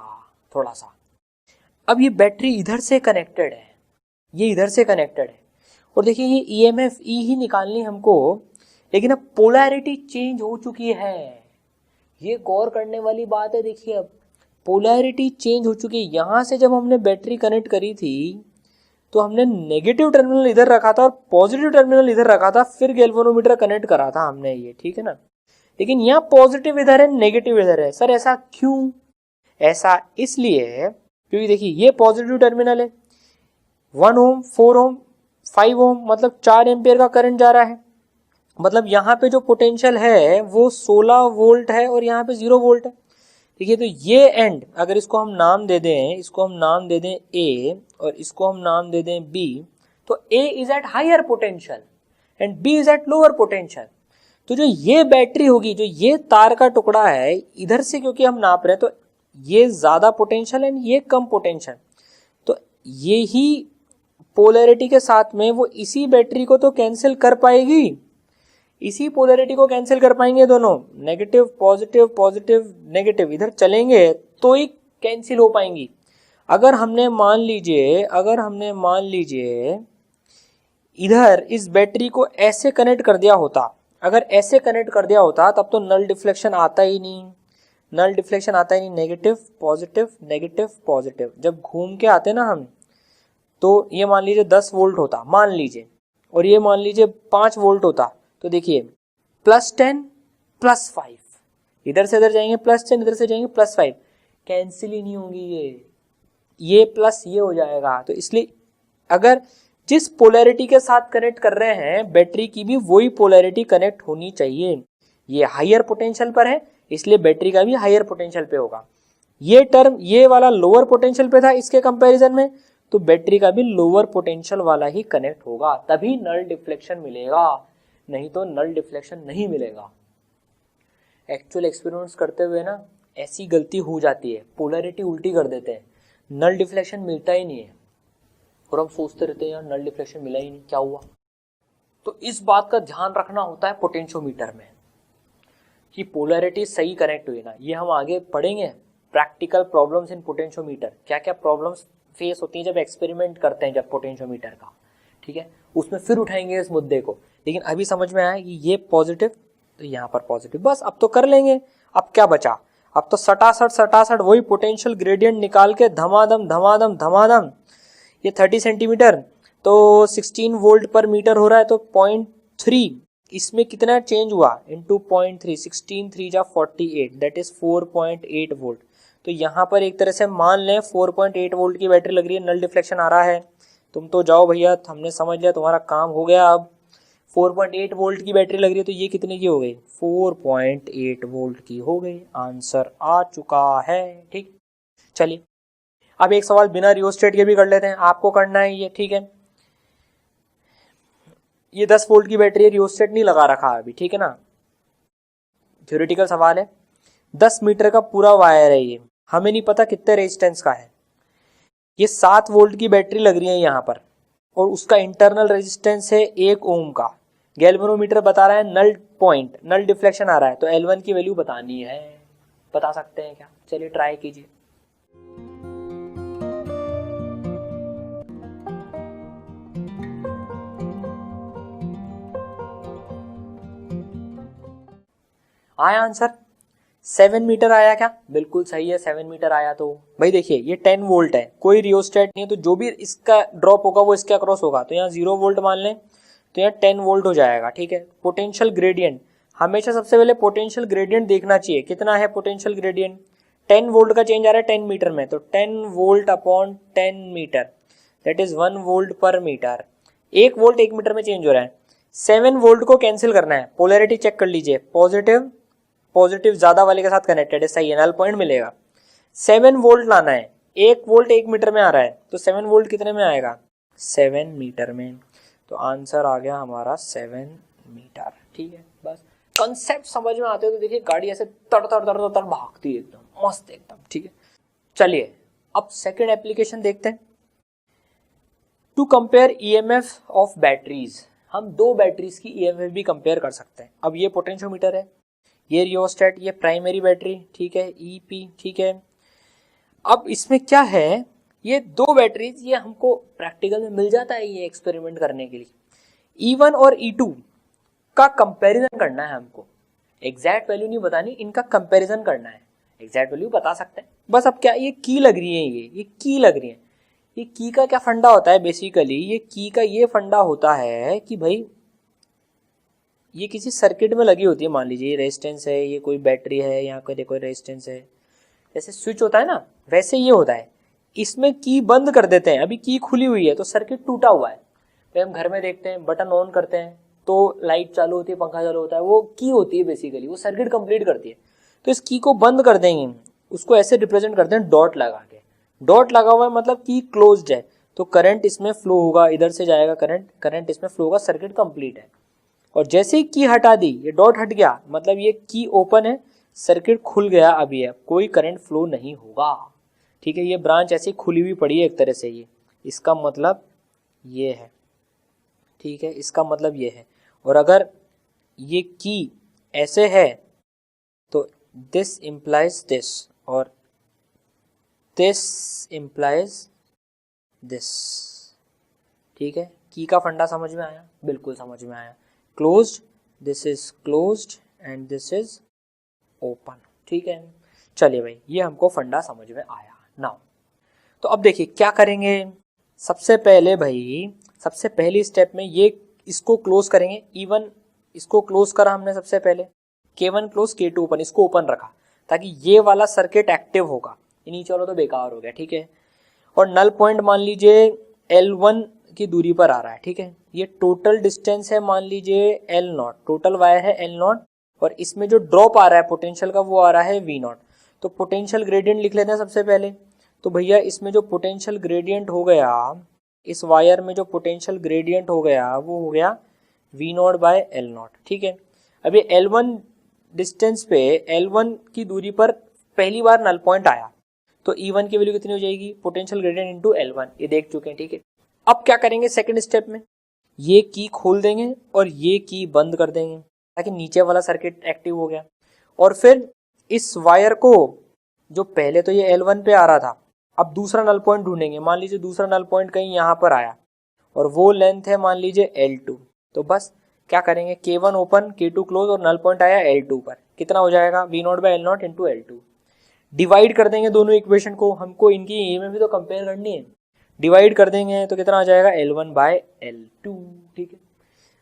थोड़ा सा। अब ये बैटरी इधर से कनेक्टेड है, ये इधर से कनेक्टेड है, और देखिए ये ईएमएफ ई ही निकालनी हमको, लेकिन अब पोलैरिटी चेंज हो चुकी है। ये गौर करने वाली बात है। देखिए अब पोलैरिटी चेंज हो चुकी है। यहां से जब हमने बैटरी कनेक्ट करी थी तो हमने नेगेटिव टर्मिनल इधर रखा था और पॉजिटिव टर्मिनल इधर रखा था, फिर गैल्वेनोमीटर कनेक्ट करा था हमने ये। ठीक है ना, लेकिन यहाँ पॉजिटिव इधर है नेगेटिव इधर है। सर ऐसा क्यों? ऐसा इसलिए क्योंकि देखिए ये पॉजिटिव टर्मिनल है, 1 ओम 4 ओम 5 ओम मतलब 4 एम्पियर का करंट जा रहा है, मतलब यहाँ पे जो पोटेंशियल है वो 16 वोल्ट है और यहाँ पे 0 वोल्ट है। देखिए तो ये एंड अगर इसको हम नाम दे दें, इसको हम नाम दे दें ए और इसको हम नाम दे दें बी, तो A is at higher potential and B is at lower potential. तो जो ये बैटरी होगी, जो ये तार का टुकड़ा है इधर से क्योंकि हम नाप रहे हैं, तो ये ज्यादा पोटेंशियल एंड ये कम पोटेंशियल, तो ये ही पोलैरिटी के साथ में वो इसी बैटरी को तो कैंसिल कर पाएगी, इसी पोलैरिटी को कैंसिल कर पाएंगे दोनों, नेगेटिव पॉजिटिव पॉजिटिव नेगेटिव इधर चलेंगे तो ही कैंसिल हो पाएंगी। अगर हमने मान लीजिए इधर इस बैटरी को ऐसे कनेक्ट कर दिया होता, अगर ऐसे कनेक्ट कर दिया होता तब तो नल डिफ्लेक्शन आता ही नहीं, नल डिफ्लेक्शन आता ही नहीं, नेगेटिव पॉजिटिव जब घूम के आते ना हम, तो ये मान लीजिए 10 वोल्ट होता मान लीजिए, और ये मान लीजिए 5 वोल्ट होता, तो देखिए +10 +5 इधर से इधर जाएंगे, +10 इधर से जाएंगे +5, कैंसिल ही नहीं होंगी ये प्लस ये हो जाएगा। तो इसलिए अगर जिस पोलैरिटी के साथ कनेक्ट कर रहे हैं बैटरी की भी वही पोलैरिटी कनेक्ट होनी चाहिए। ये हायर पोटेंशियल पर है इसलिए बैटरी का भी हायर पोटेंशियल पे होगा। ये टर्म ये वाला लोअर पोटेंशियल पे था इसके कंपैरिजन में, तो बैटरी का भी लोअर पोटेंशियल वाला ही कनेक्ट होगा, तभी नल डिफ्लेक्शन मिलेगा, नहीं तो नल डिफ्लेक्शन नहीं मिलेगा। एक्चुअल एक्सपेरिमेंट्स करते हुए ना ऐसी गलती हो जाती है, पोलैरिटी उल्टी कर देते हैं, नल डिफ्लेक्शन मिलता ही नहीं है और हम सोचते रहते हैं यार नल डिफ्लेक्शन मिला ही नहीं, क्या हुआ। तो इस बात का ध्यान रखना होता है पोटेंशियोमीटर में कि पोलैरिटी सही कनेक्ट हुई ना। ये हम आगे पढ़ेंगे प्रैक्टिकल प्रॉब्लम्स इन पोटेंशियोमीटर, क्या क्या प्रॉब्लम्स फेस होती हैं जब एक्सपेरिमेंट करते हैं जब पोटेंशियोमीटर का, ठीक है, उसमें फिर उठाएंगे इस मुद्दे को। लेकिन अभी समझ में आया कि ये पॉजिटिव तो यहाँ पर पॉजिटिव, बस अब तो कर लेंगे। अब क्या बचा, अब तो सटासट वही पोटेंशियल ग्रेडियंट निकाल के धमाधम धमाधम धमाधम। ये 30 सेंटीमीटर तो 16 वोल्ट पर मीटर हो रहा है, तो 0.3 इसमें कितना चेंज हुआ इनटू 0.3, 16 3 जा 48, दैट इज 4.8 वोल्ट। तो यहाँ पर एक तरह से मान लें 4.8 वोल्ट की बैटरी लग रही है, नल डिफ्लेक्शन आ रहा है। तुम तो जाओ भैया, हमने समझ लिया, तुम्हारा काम हो गया। अब 4.8 वोल्ट की बैटरी लग रही है, तो ये कितने की हो गई, 4.8 वोल्ट की हो गई। आंसर आ चुका है, ठीक। चलिए अब एक सवाल बिना रियोस्टेट के भी कर लेते हैं, आपको करना है ये, ठीक है। ये 10 वोल्ट की बैटरी है, रियोस्टेट नहीं लगा रखा अभी, ठीक है ना, थ्योरेटिकल सवाल है। 10 मीटर का पूरा वायर है ये, हमें नहीं पता कितने रेजिस्टेंस का है। ये 7 वोल्ट की बैटरी लग रही है यहाँ पर, और उसका इंटरनल रेजिस्टेंस है 1 ओम का। गैल्वेनोमीटर बता रहा है नल पॉइंट, नल डिफ्लेक्शन आ रहा है, तो L1 की वैल्यू बतानी है। बता सकते हैं क्या, चलिए ट्राई कीजिए। आया आंसर, 7 मीटर आया क्या, बिल्कुल सही है, 7 मीटर आया। तो भाई देखिए ये 10 वोल्ट है, कोई रियोस्टेट नहीं है, तो जो भी इसका ड्रॉप होगा वो इसके अक्रॉस होगा, तो यहाँ 0 वोल्ट मान लें, तो यहाँ 10 वोल्ट हो जाएगा, ठीक है। पोटेंशियल ग्रेडियंट, हमेशा सबसे पहले पोटेंशियल ग्रेडियंट देखना चाहिए, कितना है पोटेंशियल ग्रेडियंट, 10 वोल्ट का चेंज आ रहा है 10 मीटर में, तो 10 volt upon 10 meter, that is 1 volt per meter. 1 volt 1 meter में चेंज हो रहा है। 7 वोल्ट को कैंसिल करना है, पोलैरिटी चेक कर लीजिए, पॉजिटिव ज्यादा वाले के साथ कनेक्टेड है, सही है, नल पॉइंट मिलेगा। 7 वोल्ट लाना है, 1 वोल्ट 1 मीटर में आ रहा है, तो 7 वोल्ट कितने में आएगा, 7 मीटर में। तो आंसर आ गया हमारा 7 मीटर, ठीक है। बस कंसेप्ट समझ में आते हो तो देखिए गाड़ी ऐसे तड़ तड़ तड़ तड़ भागती है, एकदम मस्त एकदम, ठीक है। चलिए अब सेकेंड एप्लीकेशन देखते हैं। To compare EMF of batteries, हम दो बैटरीज की ईएमएफ भी कंपेयर कर सकते हैं। अब ये पोटेंशियोमीटर है, ये रियोस्टेट, ये प्राइमरी बैटरी, ठीक है, ईपी, ठीक है। अब इसमें क्या है, ये दो बैटरीज, ये हमको प्रैक्टिकल में मिल जाता है ये एक्सपेरिमेंट करने के लिए। E1 और E2 का कंपैरिजन करना है हमको, एग्जैक्ट वैल्यू नहीं बतानी, इनका कंपैरिजन करना है। एग्जैक्ट वैल्यू बता सकते हैं, बस अब क्या ये की लग रही है, ये की लग रही है। ये की का क्या फंडा होता है, बेसिकली ये की का ये फंडा होता है कि भाई ये किसी सर्किट में लगी होती है, मान लीजिए ये रेजिस्टेंस है, ये कोई बैटरी है, यहाँ पे देखो रेजिस्टेंस है, जैसे स्विच होता है ना वैसे ये होता है। इसमें की बंद कर देते हैं, अभी की खुली हुई है तो सर्किट टूटा हुआ है। फिर हम घर में देखते हैं, बटन ऑन करते हैं तो लाइट चालू होती है, पंखा चालू होता है, वो की होती है बेसिकली, वो सर्किट कंप्लीट करती है। तो इस की को बंद कर देंगे, उसको ऐसे रिप्रेजेंट करते हैं डॉट लगा के। डॉट लगा हुआ है मतलब की क्लोज्ड है, तो करंट इसमें फ्लो होगा, इधर से जाएगा करंट इसमें फ्लो होगा, सर्किट कंप्लीट है। और जैसे ही की हटा दी, ये डॉट हट गया, मतलब ये की ओपन है, सर्किट खुल गया, अभी है कोई करंट फ्लो नहीं होगा, ठीक है। ये ब्रांच ऐसी खुली हुई पड़ी है एक तरह से, ये इसका मतलब ये है, ठीक है, इसका मतलब ये है। और अगर ये की ऐसे है तो दिस इंप्लाइज दिस और दिस इंप्लाइज दिस, ठीक है। की का फंडा समझ में आया, बिल्कुल समझ में आया। Closed, this is closed end this is open, ठीक है। चलिए भाई ये हमको फंडा समझ में आया। नाउ तो अब देखिए क्या करेंगे, सबसे पहले भाई सबसे पहली स्टेप में ये इसको क्लोज करेंगे। E1 इसको क्लोज करा हमने सबसे पहले, K1 क्लोज, K2 ओपन, इसको ओपन रखा ताकि ये वाला सर्किट एक्टिव होगा, ये नीचे वाला तो बेकार हो गया, ठीक है। और नल पॉइंट मान लीजिए L1 की दूरी पर आ रहा है, ठीक है। ये टोटल डिस्टेंस है, मान लीजिए L0, टोटल वायर है L0, और इसमें जो ड्रॉप आ रहा है पोटेंशियल का वो आ रहा है V0। तो पोटेंशियल ग्रेडियंट लिख लेते हैं सबसे पहले। तो भैया इसमें जो पोटेंशियल ग्रेडियंट हो गया, इस वायर में जो पोटेंशियल ग्रेडियंट हो गया वो हो गया V0 बाय L0, ठीक है। अब ये L1 डिस्टेंस पे, L1 की दूरी पर पहली बार नल पॉइंट आया, तो E1 की वैल्यू कितनी हो जाएगी, पोटेंशियल ग्रेडियंट इनटू L1, ये देख चुके हैं, ठीक है। अब क्या करेंगे सेकंड स्टेप में, ये की खोल देंगे और ये की बंद कर देंगे ताकि नीचे वाला सर्किट एक्टिव हो गया। और फिर इस वायर को जो पहले तो ये L1 पे आ रहा था, अब दूसरा नल पॉइंट ढूंढेंगे। मान लीजिए दूसरा नल पॉइंट कहीं यहाँ पर आया और वो लेंथ है मान लीजिए L2, तो बस क्या करेंगे, K1 ओपन K2 क्लोज और नल पॉइंट आया L2 पर, कितना हो जाएगा V0 bye L0 into L2। Divide कर देंगे दोनों इक्वेशन को, हमको इनकी ये में भी तो कंपेयर करनी है। डिवाइड कर देंगे तो कितना आ जाएगा L1 बाय L2। ठीक है,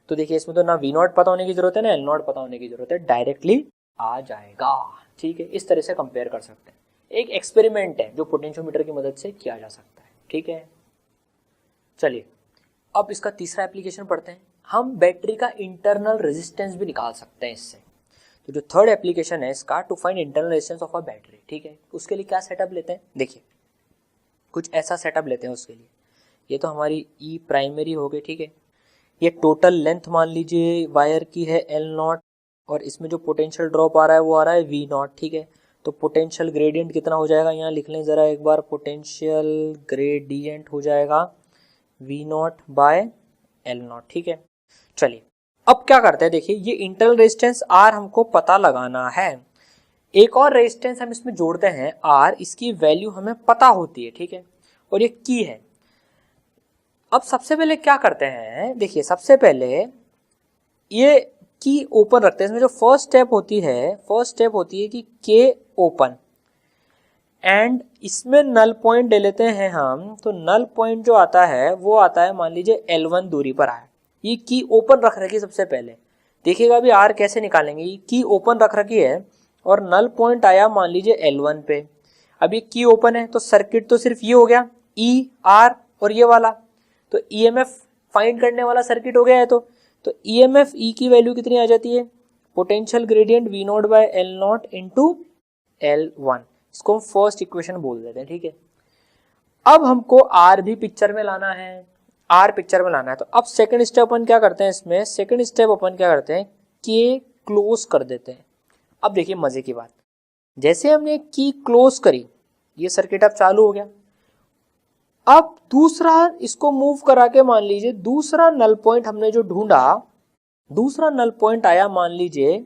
तो देखिए इसमें तो ना V0 पता होने की जरूरत है ना L0 पता होने की जरूरत है, डायरेक्टली आ जाएगा। ठीक है, इस तरह से कंपेयर कर सकते हैं। एक एक्सपेरिमेंट है जो पोटेंशियोमीटर की मदद से किया जा सकता है। ठीक है, चलिए अब इसका तीसरा एप्लीकेशन पढ़ते हैं। हम बैटरी का इंटरनल रेजिस्टेंस भी निकाल सकते हैं इससे। तो जो थर्ड एप्लीकेशन है इसका, to find internal resistance of a battery. ठीक है, उसके लिए क्या सेटअप लेते हैं, देखिए कुछ ऐसा सेटअप लेते हैं उसके लिए। ये तो हमारी ई प्राइमरी हो गई। ठीक है, ये टोटल लेंथ मान लीजिए वायर की है L0 और इसमें जो पोटेंशियल ड्रॉप आ रहा है वो आ रहा है V0। ठीक है, तो पोटेंशियल ग्रेडियंट कितना हो जाएगा, यहाँ लिख लें ज़रा एक बार, पोटेंशियल ग्रेडियंट हो जाएगा V0 बाय L0। ठीक है, चलिए अब क्या करते हैं, देखिए ये इंटरनल रेजिस्टेंस R हमको पता लगाना है। एक और रेजिस्टेंस हम इसमें जोड़ते हैं R, इसकी वैल्यू हमें पता होती है। ठीक है, और ये की है। अब सबसे पहले क्या करते हैं, देखिए सबसे पहले ये की ओपन रखते हैं। इसमें जो फर्स्ट स्टेप होती है कि के ओपन, एंड इसमें नल पॉइंट ले लेते हैं हम। तो नल पॉइंट जो आता है वो आता है मान लीजिए L1 दूरी पर आए। ये की ओपन रख रखी सबसे पहले, देखिएगा अभी R कैसे निकालेंगे। ये की ओपन रख रखी है और नल पॉइंट आया मान लीजिए L1 पे। अब ये की ओपन है तो सर्किट तो सिर्फ ये हो गया E R और ये वाला, तो EMF फाइंड करने वाला सर्किट हो गया है। तो EMF E की वैल्यू कितनी आ जाती है, potential gradient V0 bye L0 into L1। इसको हम फर्स्ट इक्वेशन बोल देते हैं। ठीक है, अब हमको R भी पिक्चर में लाना है, तो अब सेकंड स्टेप अपन क्या करते हैं, इसमें सेकंड स्टेप अपन क्या करते हैं, के क्लोज कर देते हैं। अब देखिए मजे की बात, जैसे हमने की क्लोज करी ये सर्किट अब चालू हो गया। अब दूसरा इसको मूव करा के मान लीजिए दूसरा नल पॉइंट हमने जो ढूंढा, दूसरा नल पॉइंट आया मान लीजिए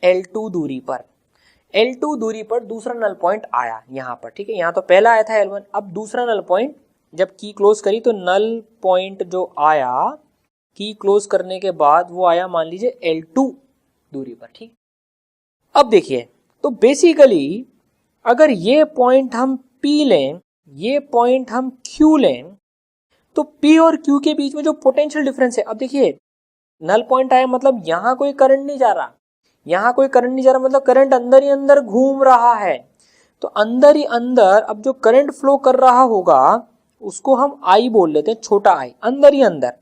L2 दूरी पर दूसरा नल पॉइंट आया यहाँ पर। ठीक है, यहाँ तो पहला आया था L1, अब दूसरा नल पॉइंट जब की क्लोज करी तो नल पॉइंट जो आया की क्लोज करने के बाद वो आया मान लीजिए L2 दूरी पर। ठीक, अब देखिए तो बेसिकली अगर ये पॉइंट हम P लें, ये पॉइंट हम Q लें, तो P और Q के बीच में जो पोटेंशियल डिफरेंस है, अब देखिए नल पॉइंट आया मतलब यहां कोई करंट नहीं जा रहा, मतलब करंट अंदर ही अंदर घूम रहा है। तो अंदर ही अंदर अब जो करंट फ्लो कर रहा होगा उसको हम I बोल लेते हैं, छोटा I। अंदर ही अंदर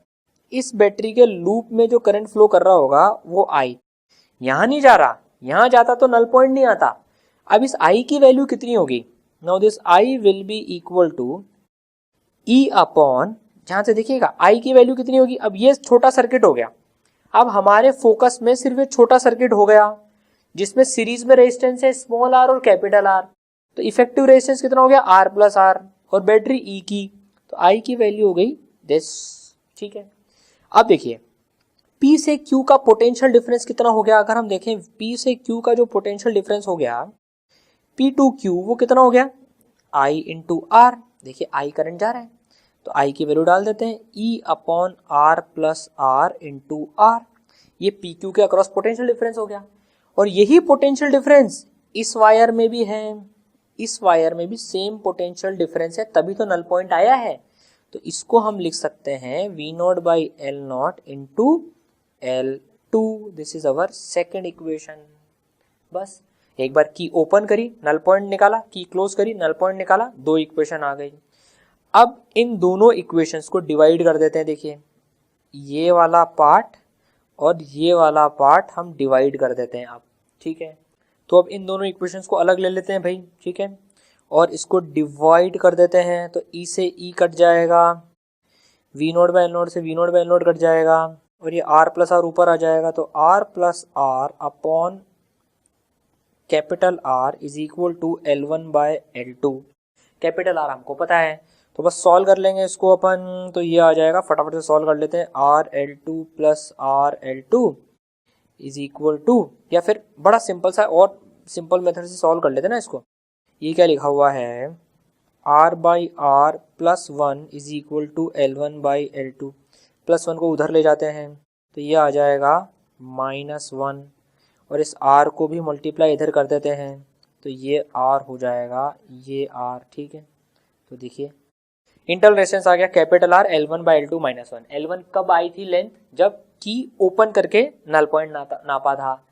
इस बैटरी के लूप में जो करंट फ्लो कर रहा होगा वो I, यहां नहीं जा रहा, यहां जाता तो नल पॉइंट नहीं आता। अब इस I की वैल्यू कितनी होगी, now this I will be equal to E upon, जहां से देखिएगा I की वैल्यू कितनी होगी। अब ये छोटा सर्किट हो गया, अब हमारे फोकस में सिर्फ एक छोटा सर्किट हो गया जिसमें सीरीज में रेजिस्टेंस है स्मॉल r और कैपिटल R। तो इफेक्टिव रेजिस्टेंस कितना हो गया, R प्लस R, और बैटरी E की, तो I की वैल्यू हो गई दिस। ठीक है, अब देखिए P से Q का पोटेंशियल डिफरेंस कितना हो गया। अगर हम देखें P से Q का जो पोटेंशियल डिफरेंस हो गया P टू Q, वो कितना हो गया I इंटू R। देखिए I करंट जा रहा है तो I की वैल्यू डाल देते हैं, E upon R plus R into R। ये PQ के अक्रॉस पोटेंशियल डिफरेंस हो गया, और यही पोटेंशियल डिफरेंस इस वायर में भी है, इस वायर में भी सेम पोटेंशियल डिफरेंस है, तभी तो नल पॉइंट आया है। तो इसको हम लिख सकते हैं V0 by L0 into L2। This is our second equation. बस एक बार की ओपन करी, नल पॉइंट निकाला, की क्लोज करी, नल पॉइंट निकाला, दो इक्वेशन आ गई। अब इन दोनों इक्वेशंस को डिवाइड कर देते हैं। देखिए ये वाला पार्ट और ये वाला पार्ट हम डिवाइड कर देते हैं अब। ठीक है, तो अब इन दोनों इक्वेशंस को अलग ले लेते हैं भाई। ठीक है, और इसको डिवाइड कर देते हैं, तो E से E कट जाएगा, V0 बाय L0 से V0 बाय L0 कट जाएगा, और ये R प्लस R ऊपर आ जाएगा। तो R plus R upon capital R is equal to L1 by L2। Capital R हमको पता है, तो बस सॉल्व कर लेंगे इसको अपन, तो ये आ जाएगा, फटाफट से सॉल्व कर लेते हैं। RL2 plus RL2 is equal to, या फिर बड़ा सिंपल सा और सिंपल मेथड से सॉल्व कर लेते हैं ना इसको, ये क्या लिखा हुआ है, R/R + 1 = L1/L2। +1 को उधर ले जाते हैं तो ये आ जाएगा -1, और इस R को भी मल्टीप्लाई इधर कर देते हैं तो ये R हो जाएगा, ये R। ठीक है, तो देखिए इंटरनल रेजिस्टेंस आ गया कैपिटल R, L1/L2 -1। L1 कब आई थी लेंथ, जब की ओपन करके नल पॉइंट नापा था।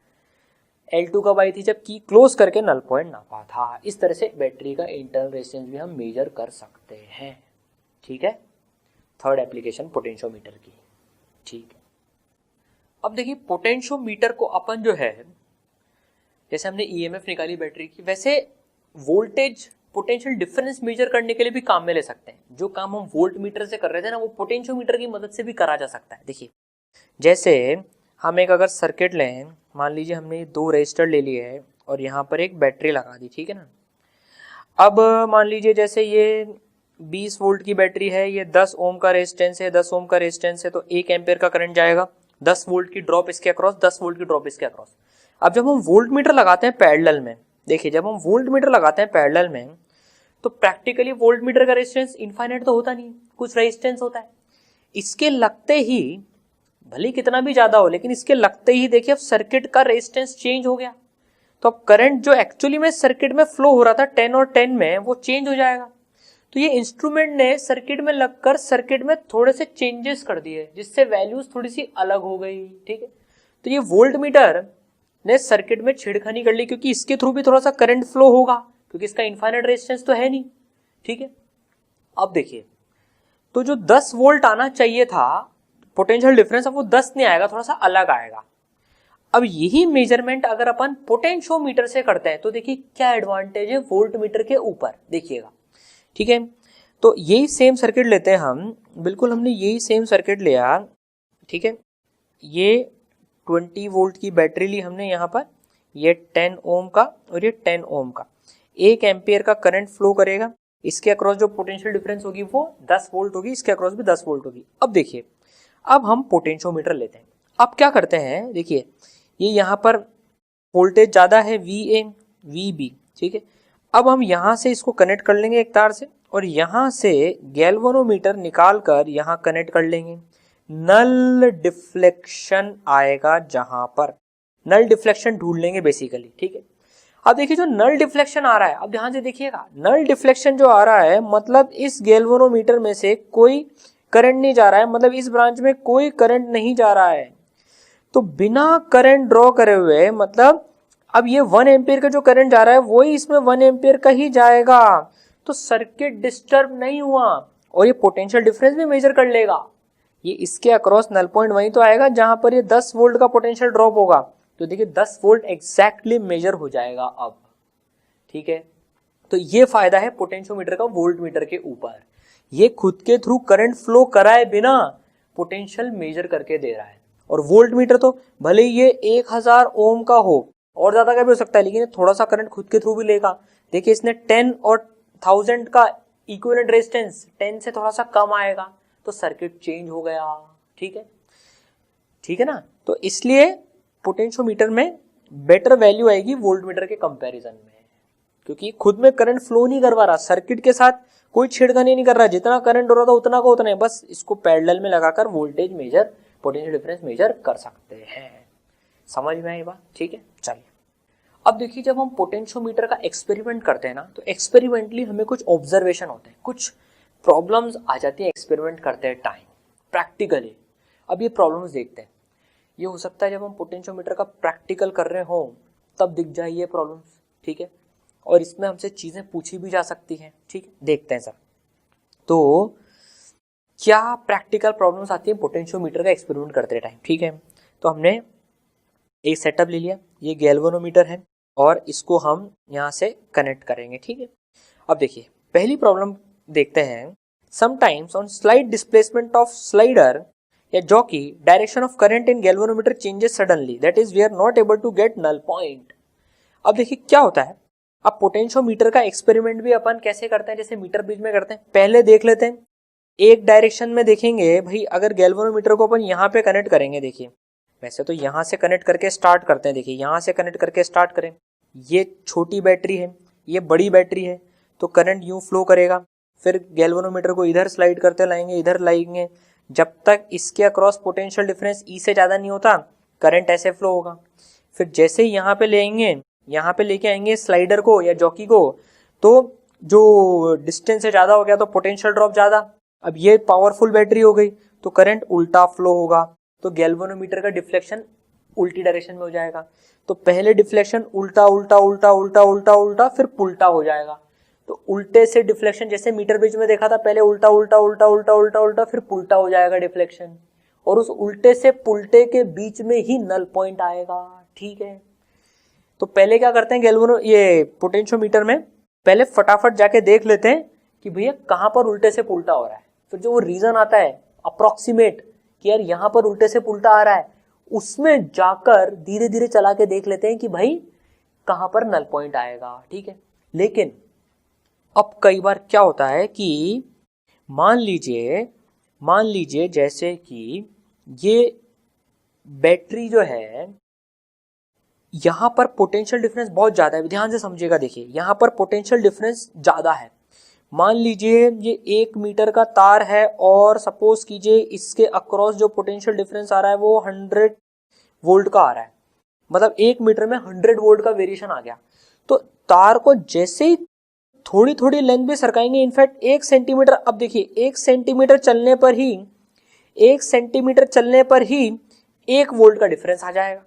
L2 कब आई थी, जब की क्लोज करके नल पॉइंट नापा था। इस तरह से बैटरी का इंटरनल रेजिस्टेंस भी हम मेजर कर सकते हैं। ठीक है, थर्ड एप्लीकेशन पोटेंशियोमीटर की। ठीक है, अब देखिए पोटेंशियोमीटर को अपन जो है, जैसे हमने ईएमएफ निकाली बैटरी की, वैसे वोल्टेज पोटेंशियल डिफरेंस मेजर करने के लिए भी काम में ले सकते हैं। जो काम हम वोल्ट मीटर से कर रहे थे ना, वो पोटेंशियोमीटर की मदद से भी करा जा सकता है। देखिए जैसे हम एक अगर सर्किट लें, मान लीजिए हमने 2 रेजिस्टर ले लिए है और यहाँ पर एक बैटरी लगा दी। ठीक है ना, अब मान लीजिए जैसे ये 20 वोल्ट की बैटरी है, ये 10 ओम का रेजिस्टेंस है, 10 ओम का रेजिस्टेंस है, तो 1 एम्पेयर का करंट जाएगा, 10 वोल्ट की ड्रॉप इसके अक्रॉस, 10 वोल्ट की ड्रॉप इसके अक्रॉस। अब जब हम वोल्ट मीटर लगाते हैं पैरेलल में, देखिए जब हम वोल्ट मीटर लगाते हैं पैरेलल में, तो प्रैक्टिकली वोल्ट मीटर का रेजिस्टेंस इनफाइनाइट तो होता नहीं, कुछ रेजिस्टेंस होता है। इसके लगते ही, भले कितना भी ज्यादा हो, लेकिन इसके लगते ही देखिए अब सर्किट का रेजिस्टेंस चेंज हो गया। तो अब करंट जो एक्चुअली में सर्किट में फ्लो हो रहा था 10 और 10 में, वो चेंज हो जाएगा। तो ये इंस्ट्रूमेंट ने सर्किट में लगकर सर्किट में थोड़े से चेंजेस कर दिए, जिससे वैल्यूज थोड़ी सी अलग हो गई। ठीक है, तो ये वोल्ट मीटर ने सर्किट में छेड़खानी कर ली, क्योंकि इसके थ्रू भी थोड़ा सा करंट फ्लो होगा, क्योंकि इसका इनफाइनाइट रेजिस्टेंस तो है नहीं। ठीक है, अब देखिए तो जो 10 वोल्ट आना चाहिए था पोटेंशियल डिफरेंस, अब वो 10 नहीं आएगा, थोड़ा सा अलग आएगा। अब यही मेजरमेंट अगर अपन पोटेंशियोमीटर से करते हैं तो देखिए क्या एडवांटेज है वोल्ट मीटर के ऊपर, देखिएगा। ठीक है, तो यही सेम सर्किट लेते हैं हम, बिल्कुल हमने यही सेम सर्किट लिया। ठीक है, ये 20 वोल्ट की बैटरी ली हमने यहाँ पर, ये 10 ओम का और ये 10 ओम का, 1 एम्पियर का करंट फ्लो करेगा। इसके अक्रॉस जो पोटेंशियल डिफरेंस होगी वो 10 वोल्ट होगी, इसके अक्रॉस भी 10 वोल्ट होगी। अब देखिए, अब हम पोटेंशियोमीटर लेते हैं। अब क्या करते हैं, देखिए ये यहाँ पर वोल्टेज ज़्यादा है VA VB। ठीक है, अब हम यहाँ से इसको कनेक्ट कर लेंगे एक तार से, और यहाँ से गैल्वेनोमीटर निकाल कर यहाँ कनेक्ट कर लेंगे। नल डिफ्लेक्शन आएगा, जहां पर नल डिफ्लेक्शन ढूंढ लेंगे बेसिकली। ठीक है, अब देखिए जो नल डिफ्लेक्शन आ रहा है, अब ध्यान से देखिएगा, नल डिफ्लेक्शन जो आ रहा है मतलब इस गैल्वेनोमीटर में से कोई करंट नहीं जा रहा है, मतलब इस ब्रांच में कोई करंट नहीं जा रहा है। तो बिना करंट ड्रॉ करे हुए, मतलब अब ये 1 एम्पियर का जो करंट जा रहा है वही इसमें 1 एम्पियर का ही जाएगा, तो सर्किट डिस्टर्ब नहीं हुआ और ये पोटेंशियल डिफरेंस भी मेजर कर लेगा। ये इसके अक्रॉस नल पॉइंट वहीं तो आएगा जहां पर ये 10 वोल्ट का पोटेंशियल ड्रॉप होगा, तो देखिए 10 वोल्ट एग्जैक्टली मेजर हो जाएगा अब। ठीक है, तो ये फायदा है पोटेंशियोमीटर का वोल्ट मीटर के ऊपर, ये खुद के थ्रू करंट फ्लो कराए बिना पोटेंशियल मेजर करके दे रहा है। और वोल्ट मीटर तो भले ही ये 1000 ओम का हो, और ज्यादा का भी हो सकता है, लेकिन ये थोड़ा सा करंट खुद के थ्रू भी लेगा। देखिए इसने 10 और 1000 का इक्विवेलेंट रेजिस्टेंस 10 से थोड़ा सा कम आएगा, तो सर्किट चेंज हो गया। ठीक है, ठीक है ना, तो इसलिए पोटेंशियोमीटर में बेटर वैल्यू आएगी वोल्ट मीटर के कंपैरिजन में, क्योंकि खुद में करंट फ्लो नहीं करवा रहा, सर्किट के साथ कोई छेड़खानी नहीं कर रहा, जितना करंट हो रहा था उतना का उतना है, बस इसको पैरेलल में लगाकर voltage measure, potential difference measure कर सकते हैं। समझ में आई बात? ठीक है, चलिए अब देखिए जब हम पोटेंशियोमीटर का एक्सपेरिमेंट करते हैं ना, तो एक्सपेरिमेंटली हमें कुछ ऑब्जर्वेशन होते हैं, कुछ प्रॉब्लम्स आ जाती है एक्सपेरिमेंट करते हैं टाइम प्रैक्टिकली। अब ये प्रॉब्लम्स देखते हैं, ये हो सकता है जब हम पोटेंशियोमीटर का प्रैक्टिकल कर रहे हो तब दिख जाए ये प्रॉब्लम्स। ठीक है, और इसमें हमसे चीजें पूछी भी जा सकती हैं। ठीक है, देखते हैं सर, तो क्या प्रैक्टिकल प्रॉब्लम्स आती है पोटेंशियोमीटर का एक्सपेरिमेंट करते टाइम। ठीक है, तो हमने एक सेटअप ले लिया, ये गैल्वेनोमीटर है और इसको हम यहाँ से कनेक्ट करेंगे। ठीक है, अब देखिए पहली प्रॉब्लम देखते हैं। Sometimes on slide displacement of slider या jockey direction of current in galvanometer changes suddenly, that is we are not able to get null point. अब देखिए क्या होता है, अब पोटेंशियोमीटर का एक्सपेरिमेंट भी अपन कैसे करते हैं, जैसे मीटर ब्रिज में करते हैं। पहले देख लेते हैं, एक डायरेक्शन में देखेंगे भाई, अगर गैल्वेनोमीटर को अपन यहाँ पे कनेक्ट करेंगे, देखिए वैसे तो यहाँ से कनेक्ट करके स्टार्ट करते हैं, देखिए यहाँ से कनेक्ट करके स्टार्ट करें, ये छोटी बैटरी है, ये बड़ी बैटरी है तो करंट यूं फ्लो करेगा, फिर गैल्वेनोमीटर को इधर स्लाइड करते लाएंगे, इधर लाएंगे, जब तक इसके अक्रॉस पोटेंशियल डिफरेंस ई से ज़्यादा नहीं होता करंट ऐसे फ्लो होगा। फिर जैसे ही यहाँ पे लेंगे, यहाँ पे लेके आएंगे स्लाइडर को या जॉकी को, तो जो डिस्टेंस से ज़्यादा हो गया तो पोटेंशियल ड्रॉप ज़्यादा। अब ये पावरफुल बैटरी हो गई तो करंट उल्टा फ्लो होगा, तो गैल्वेनोमीटर का डिफ्लेक्शन उल्टी डायरेक्शन में हो जाएगा। तो पहले डिफ्लेक्शन उल्टा उल्टा उल्टा उल्टा उल्टा उल्टा फिर पुल्टा हो जाएगा। तो उल्टे से डिफ्लेक्शन जैसे मीटर ब्रिज में देखा था, पहले उल्टा उल्टा उल्टा उल्टा उल्टा उल्टा फिर पुल्टा हो जाएगा डिफ्लेक्शन, और उस उल्टे से पुल्टे के बीच में ही नल पॉइंट आएगा। ठीक है, तो पहले क्या करते हैं गैल्वेनो ये पोटेंशियोमीटर में, पहले फटाफट जाके देख लेते हैं कि भैया कहाँ पर उल्टे से पुल्टा हो रहा है। फिर जो वो रीजन आता है अप्रोक्सीमेट कि यार यहाँ पर उल्टे से पुल्टा आ रहा है, उसमें जाकर धीरे धीरे चला के देख लेते हैं कि भाई कहाँ पर नल पॉइंट आएगा। ठीक है, लेकिन अब कई बार क्या होता है कि मान लीजिए जैसे कि ये बैटरी जो है, यहां पर पोटेंशियल डिफरेंस बहुत ज्यादा है, ध्यान से समझिएगा। देखिए यहां पर पोटेंशियल डिफरेंस ज्यादा है। मान लीजिए ये 1 मीटर का तार है और सपोज कीजिए इसके अक्रॉस जो पोटेंशियल डिफरेंस आ रहा है वो 100 वोल्ट का आ रहा है, मतलब 1 मीटर में 100 वोल्ट का वेरिएशन आ गया। तो तार को जैसे ही थोड़ी थोड़ी लेंथ भी सरकाएंगे, इनफैक्ट 1 सेंटीमीटर, अब देखिए 1 सेंटीमीटर चलने पर ही 1 वोल्ट का डिफरेंस आ जाएगा।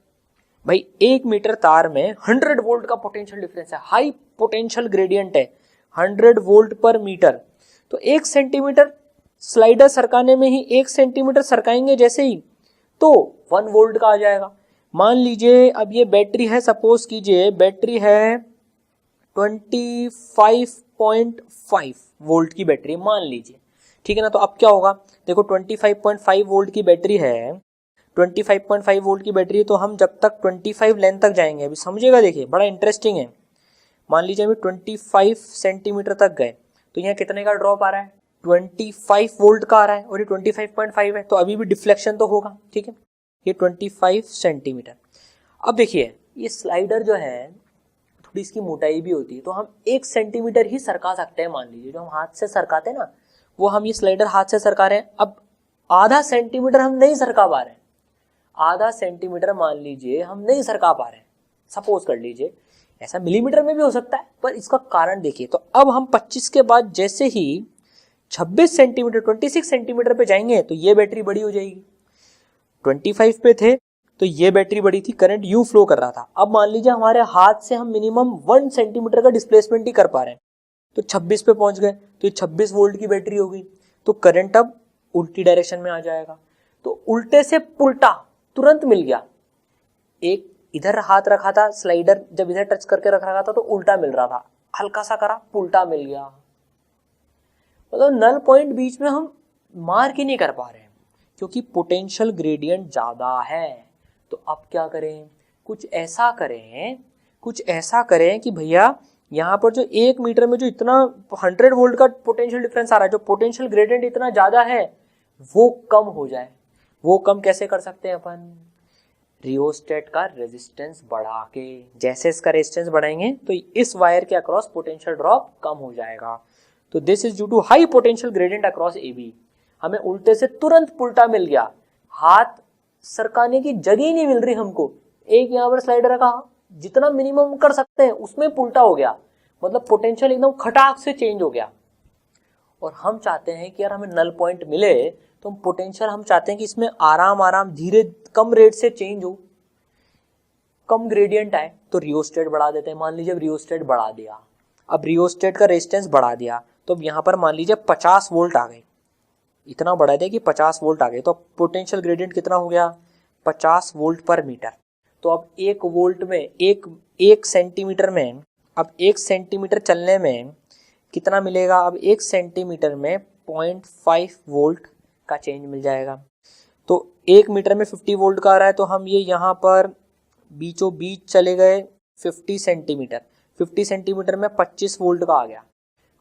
भाई 1 मीटर तार में 100 वोल्ट का पोटेंशियल डिफरेंस है, हाई पोटेंशियल ग्रेडियंट है 100 वोल्ट पर मीटर। तो 1 सेंटीमीटर स्लाइडर सरकाने में ही 1 सेंटीमीटर सरकाएंगे जैसे ही तो 1 वोल्ट का आ जाएगा। मान लीजिए अब ये बैटरी है, सपोज कीजिए बैटरी है 25.5 वोल्ट की बैटरी मान लीजिए, ठीक है ना। तो अब क्या होगा, देखो 25.5 वोल्ट की बैटरी है, 25.5 वोल्ट की बैटरी है, तो हम जब तक 25 लेंथ तक जाएंगे, अभी समझिएगा, देखिए बड़ा इंटरेस्टिंग है। मान लीजिए अभी 25 सेंटीमीटर तक गए तो यहाँ कितने का ड्रॉप आ रहा है, 25 वोल्ट का आ रहा है, और ये 25.5 है तो अभी भी डिफ्लेक्शन तो होगा। ठीक है, ये 25 सेंटीमीटर। अब देखिए ये स्लाइडर जो है थोड़ी इसकी मोटाई भी होती है, तो हम 1 सेंटीमीटर ही सरका सकते हैं। मान लीजिए जो हम हाथ से सरकाते हैं ना, वो हम ये स्लाइडर हाथ से सरका रहे हैं। अब आधा सेंटीमीटर हम नहीं सरका पा रहे हैं, आधा सेंटीमीटर मान लीजिए हम नहीं सरका पा रहे हैं, सपोज कर लीजिए, ऐसा मिलीमीटर में भी हो सकता है, पर इसका कारण देखिए। तो अब हम 25 के बाद जैसे ही 26 सेंटीमीटर 26 सेंटीमीटर पे जाएंगे तो ये बैटरी बड़ी हो जाएगी। 25 पे थे तो ये बैटरी बड़ी थी, करंट यू फ्लो कर रहा था। अब मान लीजिए हमारे हाथ से हम मिनिमम 1 सेंटीमीटर का डिस्प्लेसमेंट ही कर पा रहे हैं, तो 26 पे पहुंच गए तो ये 26 वोल्ट की बैटरी हो गई। तो करंट अब उल्टी डायरेक्शन में आ जाएगा। तो उल्टे से पुल्टा तुरंत मिल गया। एक इधर हाथ रखा था, स्लाइडर जब इधर टच करके रख रखा था तो उल्टा मिल रहा था, हल्का सा करा पुल्टा मिल गया। मतलब नल पॉइंट बीच में हम मार्क ही नहीं कर पा रहे हैं क्योंकि पोटेंशियल ग्रेडियंट ज्यादा है। तो अब क्या करें, कुछ ऐसा करें कि भैया यहाँ पर जो 1 मीटर में जो इतना 100 वोल्ट का पोटेंशियल डिफरेंस आ रहा है, जो पोटेंशियल ग्रेडियंट इतना ज्यादा है, वो कम हो जाए। वो कम कैसे कर सकते हैं अपन, रियोस्टेट का रेजिस्टेंस बढ़ा के। जैसे इसका रेजिस्टेंस बढ़ाएंगे तो इस वायर के अक्रॉस पोटेंशियल ड्रॉप कम हो जाएगा। तो this is due to high potential gradient across AB। हमें उल्टे से तुरंत पुल्टा मिल गया, हाथ सरकाने की जगह ही नहीं मिल रही हमको। एक यहाँ पर स्लाइडर रखा, जितना मिनिमम कर सकते हैं उसमें पुल्टा हो गया, मतलब पोटेंशियल एकदम खटाक से चेंज हो गया। और हम चाहते हैं कि यार हमें नल पॉइंट मिले तो हम पोटेंशियल हम चाहते हैं कि इसमें आराम धीरे कम रेट से चेंज हो, कम ग्रेडियंट आए, तो रियोस्टेट बढ़ा देते हैं। मान लीजिए अब रियोस्टेट बढ़ा दिया, अब रियोस्टेट का रेजिस्टेंस बढ़ा दिया, तो अब यहाँ पर मान लीजिए 50 वोल्ट आ गए, इतना बढ़ा दिया कि 50 वोल्ट आ गए, तो पोटेंशियल ग्रेडियंट कितना हो गया, 50 वोल्ट पर मीटर। तो अब 1 वोल्ट में एक सेंटीमीटर में, अब 1 सेंटीमीटर चलने में कितना मिलेगा, अब 1 सेंटीमीटर में 0.5 वोल्ट का चेंज मिल जाएगा। तो 1 मीटर में 50 वोल्ट का आ रहा है, तो हम ये यहाँ पर बीचों बीच चले गए 50 सेंटीमीटर में 25 वोल्ट का आ गया।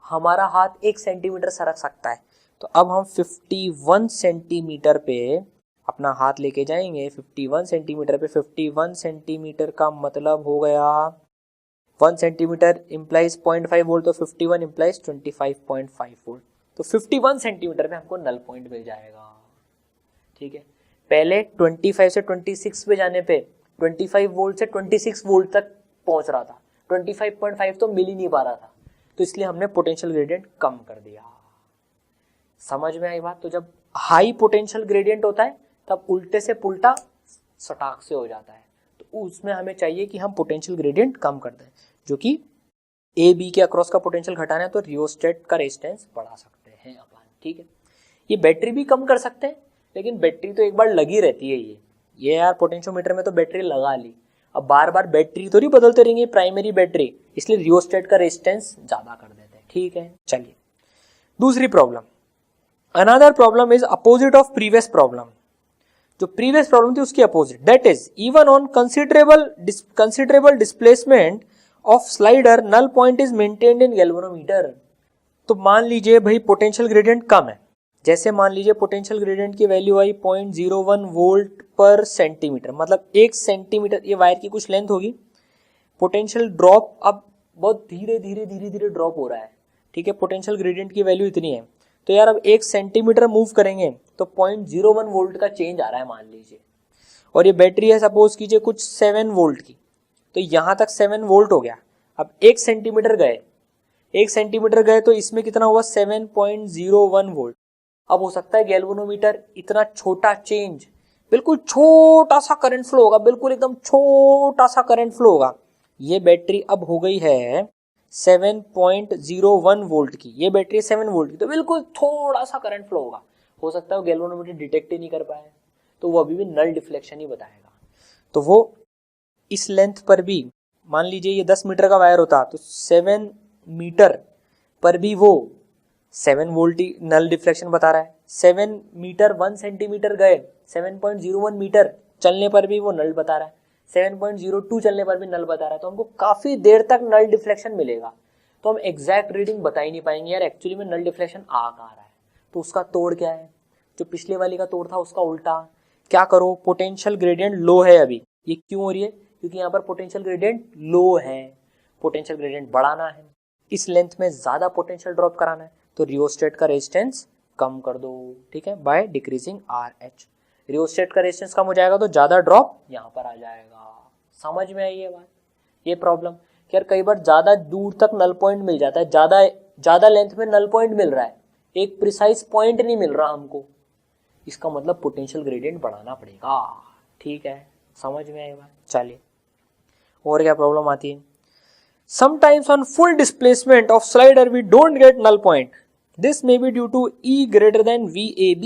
हमारा हाथ 1 सेंटीमीटर सरक सकता है, तो अब हम 51 सेंटीमीटर पे अपना हाथ लेके जाएंगे। 51 सेंटीमीटर पे 51 सेंटीमीटर का मतलब हो गया 1 सेंटीमीटर इम्प्लाइज 0.5 वोल्ट, तो 51 इम्प्लाइज 25.5 वोल्ट, तो 51 सेंटीमीटर में हमको नल पॉइंट मिल जाएगा। ठीक है, पहले 25 से 26 पे जाने पे 25 वोल्ट से 26 वोल्ट तक पहुंच रहा था, 25.5 तो मिल ही नहीं पा रहा था, तो इसलिए हमने पोटेंशियल ग्रेडियंट कम कर दिया। समझ में आई बात? तो जब हाई पोटेंशियल ग्रेडियंट होता है तब उल्टे से पुल्टा सटाक से हो जाता है, तो उसमें हमें चाहिए कि हम पोटेंशियल ग्रेडियंट कम कर दें, जो कि ए बी के अक्रॉस का पोटेंशियल घटाना है तो रियोस्टेट का रेजिस्टेंस बढ़ा सकते हैं अपन। ठीक है, ये बैटरी भी कम कर सकते हैं, लेकिन बैटरी तो एक बार लगी रहती है, ये यार पोटेंशियोमीटर में तो बैटरी लगा ली, अब बार बार बैटरी तो नहीं बदलते रहेंगे प्राइमरी बैटरी, इसलिए रियोस्टेट का रेजिस्टेंस ज्यादा कर देते हैं। ठीक है, चलिए दूसरी problem, another problem is opposite of previous problem. जो प्रीवियस प्रॉब्लम थी उसकी opposite, that is even on considerable displacement of slider null point is maintained in galvanometer. तो मान लीजिए भाई पोटेंशियल ग्रेडियंट कम है, जैसे मान लीजिए पोटेंशियल ग्रेडियंट की वैल्यू आई 0.01 वोल्ट पर सेंटीमीटर, मतलब 1 सेंटीमीटर ये वायर की कुछ लेंथ होगी, पोटेंशियल ड्रॉप अब बहुत धीरे धीरे ड्रॉप हो रहा है। ठीक है, पोटेंशियल ग्रेडियंट की वैल्यू इतनी है, तो यार अब 1 सेंटीमीटर मूव करेंगे तो 0.01 वोल्ट का चेंज आ रहा है मान लीजिए, और ये बैटरी है सपोज कीजिए कुछ 7 वोल्ट की, तो यहां तक 7 वोल्ट हो गया। अब 1 सेंटीमीटर गए तो इसमें कितना हुआ 7.01 वोल्ट। अब हो सकता है गैल्वेनोमीटर इतना छोटा चेंज, बिल्कुल छोटा सा करंट फ्लो होगा, बिल्कुल एकदम छोटा सा करंट फ्लो होगा। ये बैटरी अब हो गई है 7.01 वोल्ट की, ये बैटरी 7 वोल्ट की, तो बिल्कुल थोड़ा सा करंट फ्लो होगा, हो सकता है वो गैल्वेनोमीटर डिटेक्ट ही नहीं कर पाए, तो वो अभी भी नल डिफ्लेक्शन ही बताएगा। तो वो इस लेंथ पर भी मान लीजिए ये 10 मीटर का वायर होता तो 7 मीटर पर भी वो 7 वोल्ट ही नल डिफ्लेक्शन बता रहा है। 7 मीटर 1 सेंटीमीटर गए, 7.01 मीटर चलने पर भी वो नल बता रहा है, 7.02 चलने पर भी नल बता रहा है, तो हमको काफी देर तक नल डिफ्लेक्शन मिलेगा। तो हम एग्जैक्ट रीडिंग बता ही नहीं पाएंगे यार एक्चुअली में नल डिफ्लेक्शन आ कहाँ रहा है। तो उसका तोड़ क्या है, जो पिछले वाली का तोड़ था उसका उल्टा। क्या करो, पोटेंशियल ग्रेडियंट लो है अभी, ये क्यों हो रही है, क्योंकि यहाँ पर पोटेंशियल ग्रेडियंट लो है, पोटेंशियल ग्रेडियंट बढ़ाना है, इस लेंथ में ज्यादा पोटेंशियल ड्रॉप कराना है, तो रियोस्टेट का रेजिस्टेंस कम कर दो। ठीक है, बाय डिक्रीजिंग RH। रियोस्टेट का रेजिस्टेंस कम हो जाएगा तो ज्यादा ड्रॉप यहाँ पर आ जाएगा। समझ में आई ये बात? ये प्रॉब्लम कि यार कई बार ज्यादा दूर तक नल पॉइंट मिल जाता है, ज्यादा लेंथ में नल पॉइंट मिल रहा है, एक प्रिसाइज पॉइंट नहीं मिल रहा हमको, इसका मतलब पोटेंशियल ग्रेडियंट बढ़ाना पड़ेगा। ठीक है, समझ में आई बात? चलिए और क्या प्रॉब्लम आती है, sometimes on full displacement of slider we don't get null point, this may be due to E greater than VAB।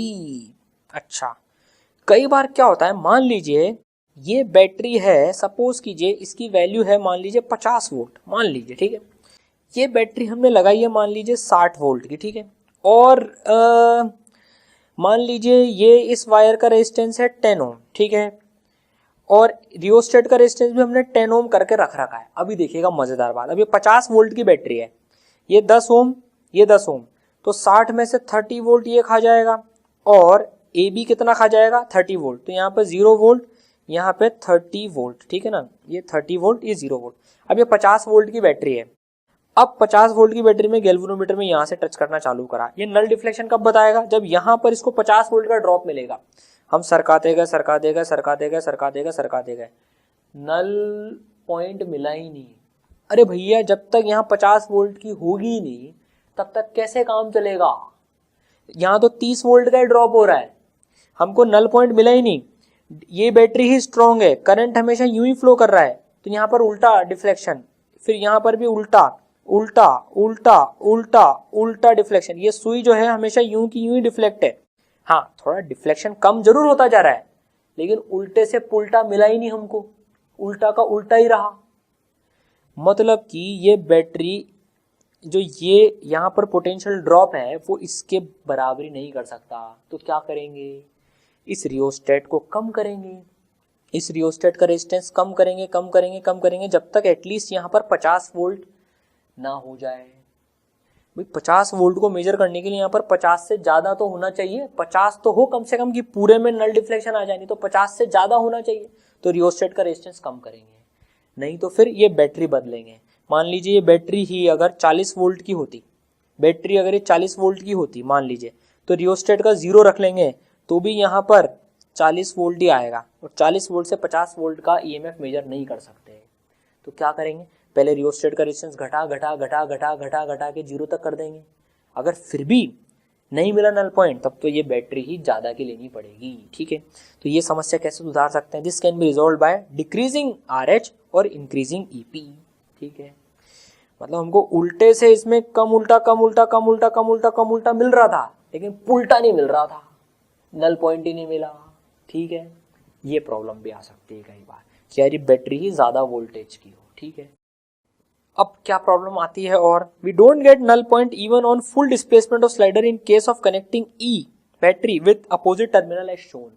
अच्छा, कई बार क्या होता है, मान लीजिए ये बैटरी है, सपोज कीजिए इसकी वैल्यू है मान लीजिए 50 वोल्ट, मान लीजिए, ठीक है, ये बैटरी हमने लगाई है मान लीजिए 60 वोल्ट की, ठीक है, और मान लीजिए ये इस वायर का रेजिस्टेंस है 10 ओम, ठीक है, और रियोस्टेट का रेजिस्टेंस भी हमने 10 ओम करके रख रखा है। अभी देखिएगा मजेदार बात, अब ये 50 वोल्ट की बैटरी है, ये 10 ओम, ये 10 ओम, तो 60 में से 30 वोल्ट ये खा जाएगा, और AB कितना खा जाएगा 30 वोल्ट, तो यहाँ पे 0 वोल्ट, यहाँ पे 30 वोल्ट, ठीक है ना, ये 30 वोल्ट, ये 0 वोल्ट। अब ये 50 वोल्ट की बैटरी है, अब 50 वोल्ट की बैटरी में गैल्वेनोमीटर में यहाँ से टच करना चालू करा, ये नल डिफ्लेक्शन कब बताएगा, जब यहाँ पर इसको 50 वोल्ट का ड्रॉप मिलेगा। हम सरकाते गए, नल पॉइंट मिला ही नहीं। अरे भैया जब तक यहाँ 50 वोल्ट की होगी नहीं तब तक कैसे काम चलेगा, यहाँ तो 30 वोल्ट का ड्रॉप हो रहा है, हमको नल पॉइंट मिला ही नहीं, ये बैटरी ही स्ट्रॉन्ग है, करंट हमेशा यूं ही फ्लो कर रहा है, तो यहाँ पर उल्टा डिफ्लेक्शन, फिर यहाँ पर भी उल्टा उल्टा उल्टा उल्टा उल्टा डिफ्लेक्शन, ये सुई जो है हमेशा यूं की यूं ही डिफ्लेक्ट है। हाँ, थोड़ा डिफ्लेक्शन कम जरूर होता जा रहा है, लेकिन उल्टे से पुल्टा मिला ही नहीं हमको, उल्टा का उल्टा ही रहा। मतलब कि ये बैटरी जो ये यहाँ पर पोटेंशियल ड्रॉप है वो इसके बराबरी नहीं कर सकता, तो क्या करेंगे, इस रियोस्टेट को कम करेंगे, इस रियोस्टेट का रेजिस्टेंस कम करेंगे जब तक एटलीस्ट यहाँ पर 50 वोल्ट ना हो जाए। भाई 50 वोल्ट को मेजर करने के लिए यहाँ पर 50 से ज्यादा तो होना चाहिए, 50 तो हो कम से कम कि पूरे में नल डिफ्लेक्शन आ जाए, नहीं तो 50 से ज्यादा होना चाहिए, तो रियोस्टेट का रेजिस्टेंस कम करेंगे, नहीं तो फिर ये बैटरी बदलेंगे, मान लीजिए ये बैटरी ही अगर 40 वोल्ट की होती, बैटरी अगर ये 40 वोल्ट की होती मान लीजिए, तो रियोस्टेट का 0 रख लेंगे तो भी यहाँ पर 40 वोल्ट ही आएगा, और 40 वोल्ट से 50 वोल्ट का ईएमएफ मेजर नहीं कर सकते। तो क्या करेंगे, पहले रियोस्टेट का रेजिस्टेंस घटा घटा घटा घटा घटा घटा के 0 तक कर देंगे। अगर फिर भी नहीं मिला नल पॉइंट, तब तो ये बैटरी ही ज़्यादा की लेनी पड़ेगी। ठीक है, तो ये समस्या कैसे सुधार सकते हैं? This can be resolve by decreasing RH और इंक्रीजिंग EP। ठीक है, मतलब हमको उल्टे से इसमें कम उल्टा कम उल्टा कम उल्टा कम उल्टा कम उल्टा मिल रहा था, लेकिन पुल्टा नहीं मिल रहा था, नल पॉइंट ही नहीं मिला। ठीक है, ये प्रॉब्लम भी आ सकती है कई बार कि यार ये बैटरी ही ज़्यादा वोल्टेज की हो। ठीक है, अब क्या प्रॉब्लम आती है, और we don't get null point even on full displacement of slider in case of connecting E battery with opposite terminal as shown.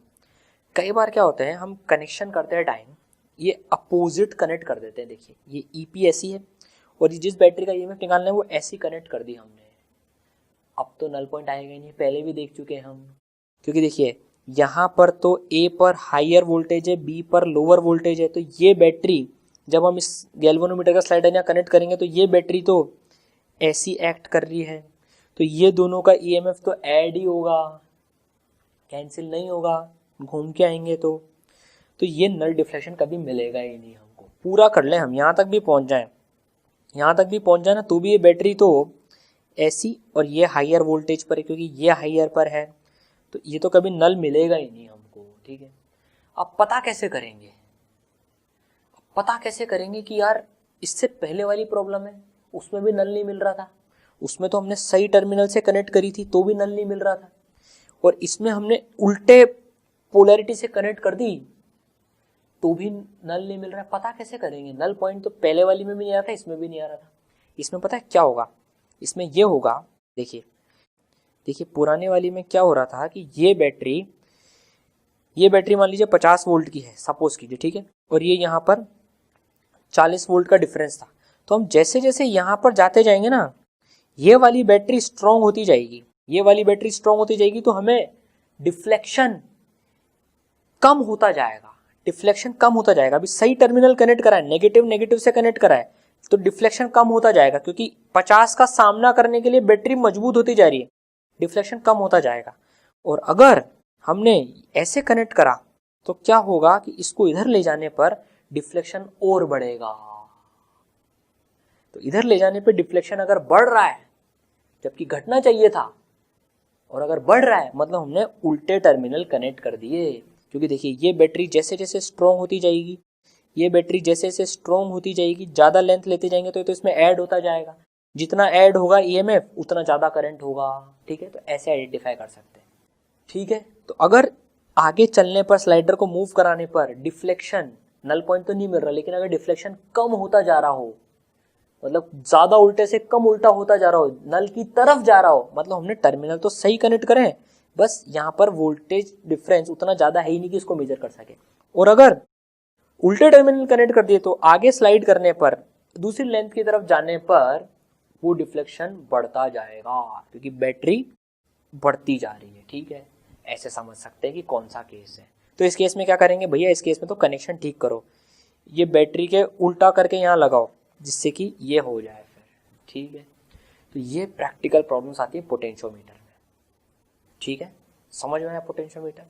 कई बार क्या होता है, हम कनेक्शन करते हैं टाइम ये अपोजिट कनेक्ट कर देते हैं। देखिए ये EP ऐसी है और जिस बैटरी का EMF निकालना है वो ऐसी कनेक्ट कर दी हमने, अब तो नल पॉइंट आएगा ही नहीं, पहले भी देख चुके हैं हम। क्योंकि देखिए यहाँ पर तो A पर हायर वोल्टेज है, B पर लोअर वोल्टेज है, तो ये बैटरी जब हम इस गैल्वेनोमीटर का स्लाइडर यहाँ कनेक्ट करेंगे तो ये बैटरी तो ऐसी एक्ट कर रही है, तो ये दोनों का EMF तो ऐड ही होगा, कैंसिल नहीं होगा, घूम के आएंगे तो ये नल डिफ्लेक्शन कभी मिलेगा ही नहीं हमको। पूरा कर लें हम, यहाँ तक भी पहुँच जाएं, यहाँ तक भी पहुँच जाए ना, तो भी ये बैटरी तो ऐसी, और ये हायर वोल्टेज पर है क्योंकि ये हायर पर है, तो ये तो कभी नल मिलेगा ही नहीं हमको। ठीक है, अब पता कैसे करेंगे, पता कैसे करेंगे कि यार इससे पहले वाली प्रॉब्लम है उसमें भी नल नहीं मिल रहा था, उसमें तो हमने सही टर्मिनल से कनेक्ट करी थी तो भी नल नहीं मिल रहा था, और इसमें हमने उल्टे पोलैरिटी से कनेक्ट कर दी तो भी नल नहीं मिल रहा है। पता कैसे करेंगे? नल पॉइंट तो पहले वाली में भी नहीं आ रहा था, इसमें भी नहीं आ रहा था। इसमें पता है क्या होगा, इसमें ये होगा, देखिए देखिए पुराने वाली में क्या हो रहा था कि ये बैटरी मान लीजिए 50 वोल्ट की है सपोज कीजिए, ठीक है, और ये यहाँ पर 40 वोल्ट का डिफरेंस था। तो हम जैसे जैसे यहाँ पर जाते जाएंगे ना, ये वाली बैटरी स्ट्रांग होती जाएगी, ये वाली बैटरी स्ट्रांग होती जाएगी, तो हमें डिफ्लेक्शन कम होता जाएगा, डिफ्लेक्शन कम होता जाएगा। अभी सही टर्मिनल कनेक्ट करा है, नेगेटिव नेगेटिव से कनेक्ट करा है, तो डिफ्लेक्शन कम होता जाएगा, क्योंकि 50 का सामना करने के लिए बैटरी मजबूत होती जा रही है, डिफ्लेक्शन कम होता जाएगा। और अगर हमने ऐसे कनेक्ट करा तो क्या होगा कि इसको इधर ले जाने पर डिफ्लेक्शन और बढ़ेगा। तो इधर ले जाने पर डिफ्लेक्शन अगर बढ़ रहा है जबकि घटना चाहिए था, और अगर बढ़ रहा है मतलब हमने उल्टे टर्मिनल कनेक्ट कर दिए। क्योंकि देखिए ये बैटरी जैसे जैसे स्ट्रॉन्ग होती जाएगी, ये बैटरी जैसे जैसे स्ट्रॉन्ग होती जाएगी, ज़्यादा लेंथ लेते जाएंगे तो इसमें ऐड होता जाएगा, जितना ऐड होगा EMF उतना ज़्यादा करंट होगा। ठीक है, तो ऐसे आइडेंटिफाई कर सकते हैं। ठीक है, तो अगर आगे चलने पर स्लाइडर को मूव कराने पर डिफ्लेक्शन, नल पॉइंट तो नहीं मिल रहा, लेकिन अगर डिफ्लेक्शन कम होता जा रहा हो, मतलब ज़्यादा उल्टे से कम उल्टा होता जा रहा हो, नल की तरफ जा रहा हो, मतलब हमने टर्मिनल तो सही कनेक्ट करें, बस यहाँ पर वोल्टेज डिफरेंस उतना ज़्यादा है ही नहीं कि इसको मेजर कर सके। और अगर उल्टे टर्मिनल कनेक्ट कर दिए तो आगे स्लाइड करने पर, दूसरी लेंथ की तरफ जाने पर वो डिफ्लेक्शन बढ़ता जाएगा, क्योंकि बैटरी बढ़ती जा रही है। ठीक है, ऐसे समझ सकते हैं कि कौन सा केस है। तो इस केस में क्या करेंगे भैया, इस केस में तो कनेक्शन ठीक करो, ये बैटरी के उल्टा करके यहाँ लगाओ जिससे कि ये हो जाए फिर। ठीक है, तो ये प्रैक्टिकल प्रॉब्लम्स आती है पोटेंशियोमीटर में। ठीक है, समझ में आया पोटेंशियोमीटर?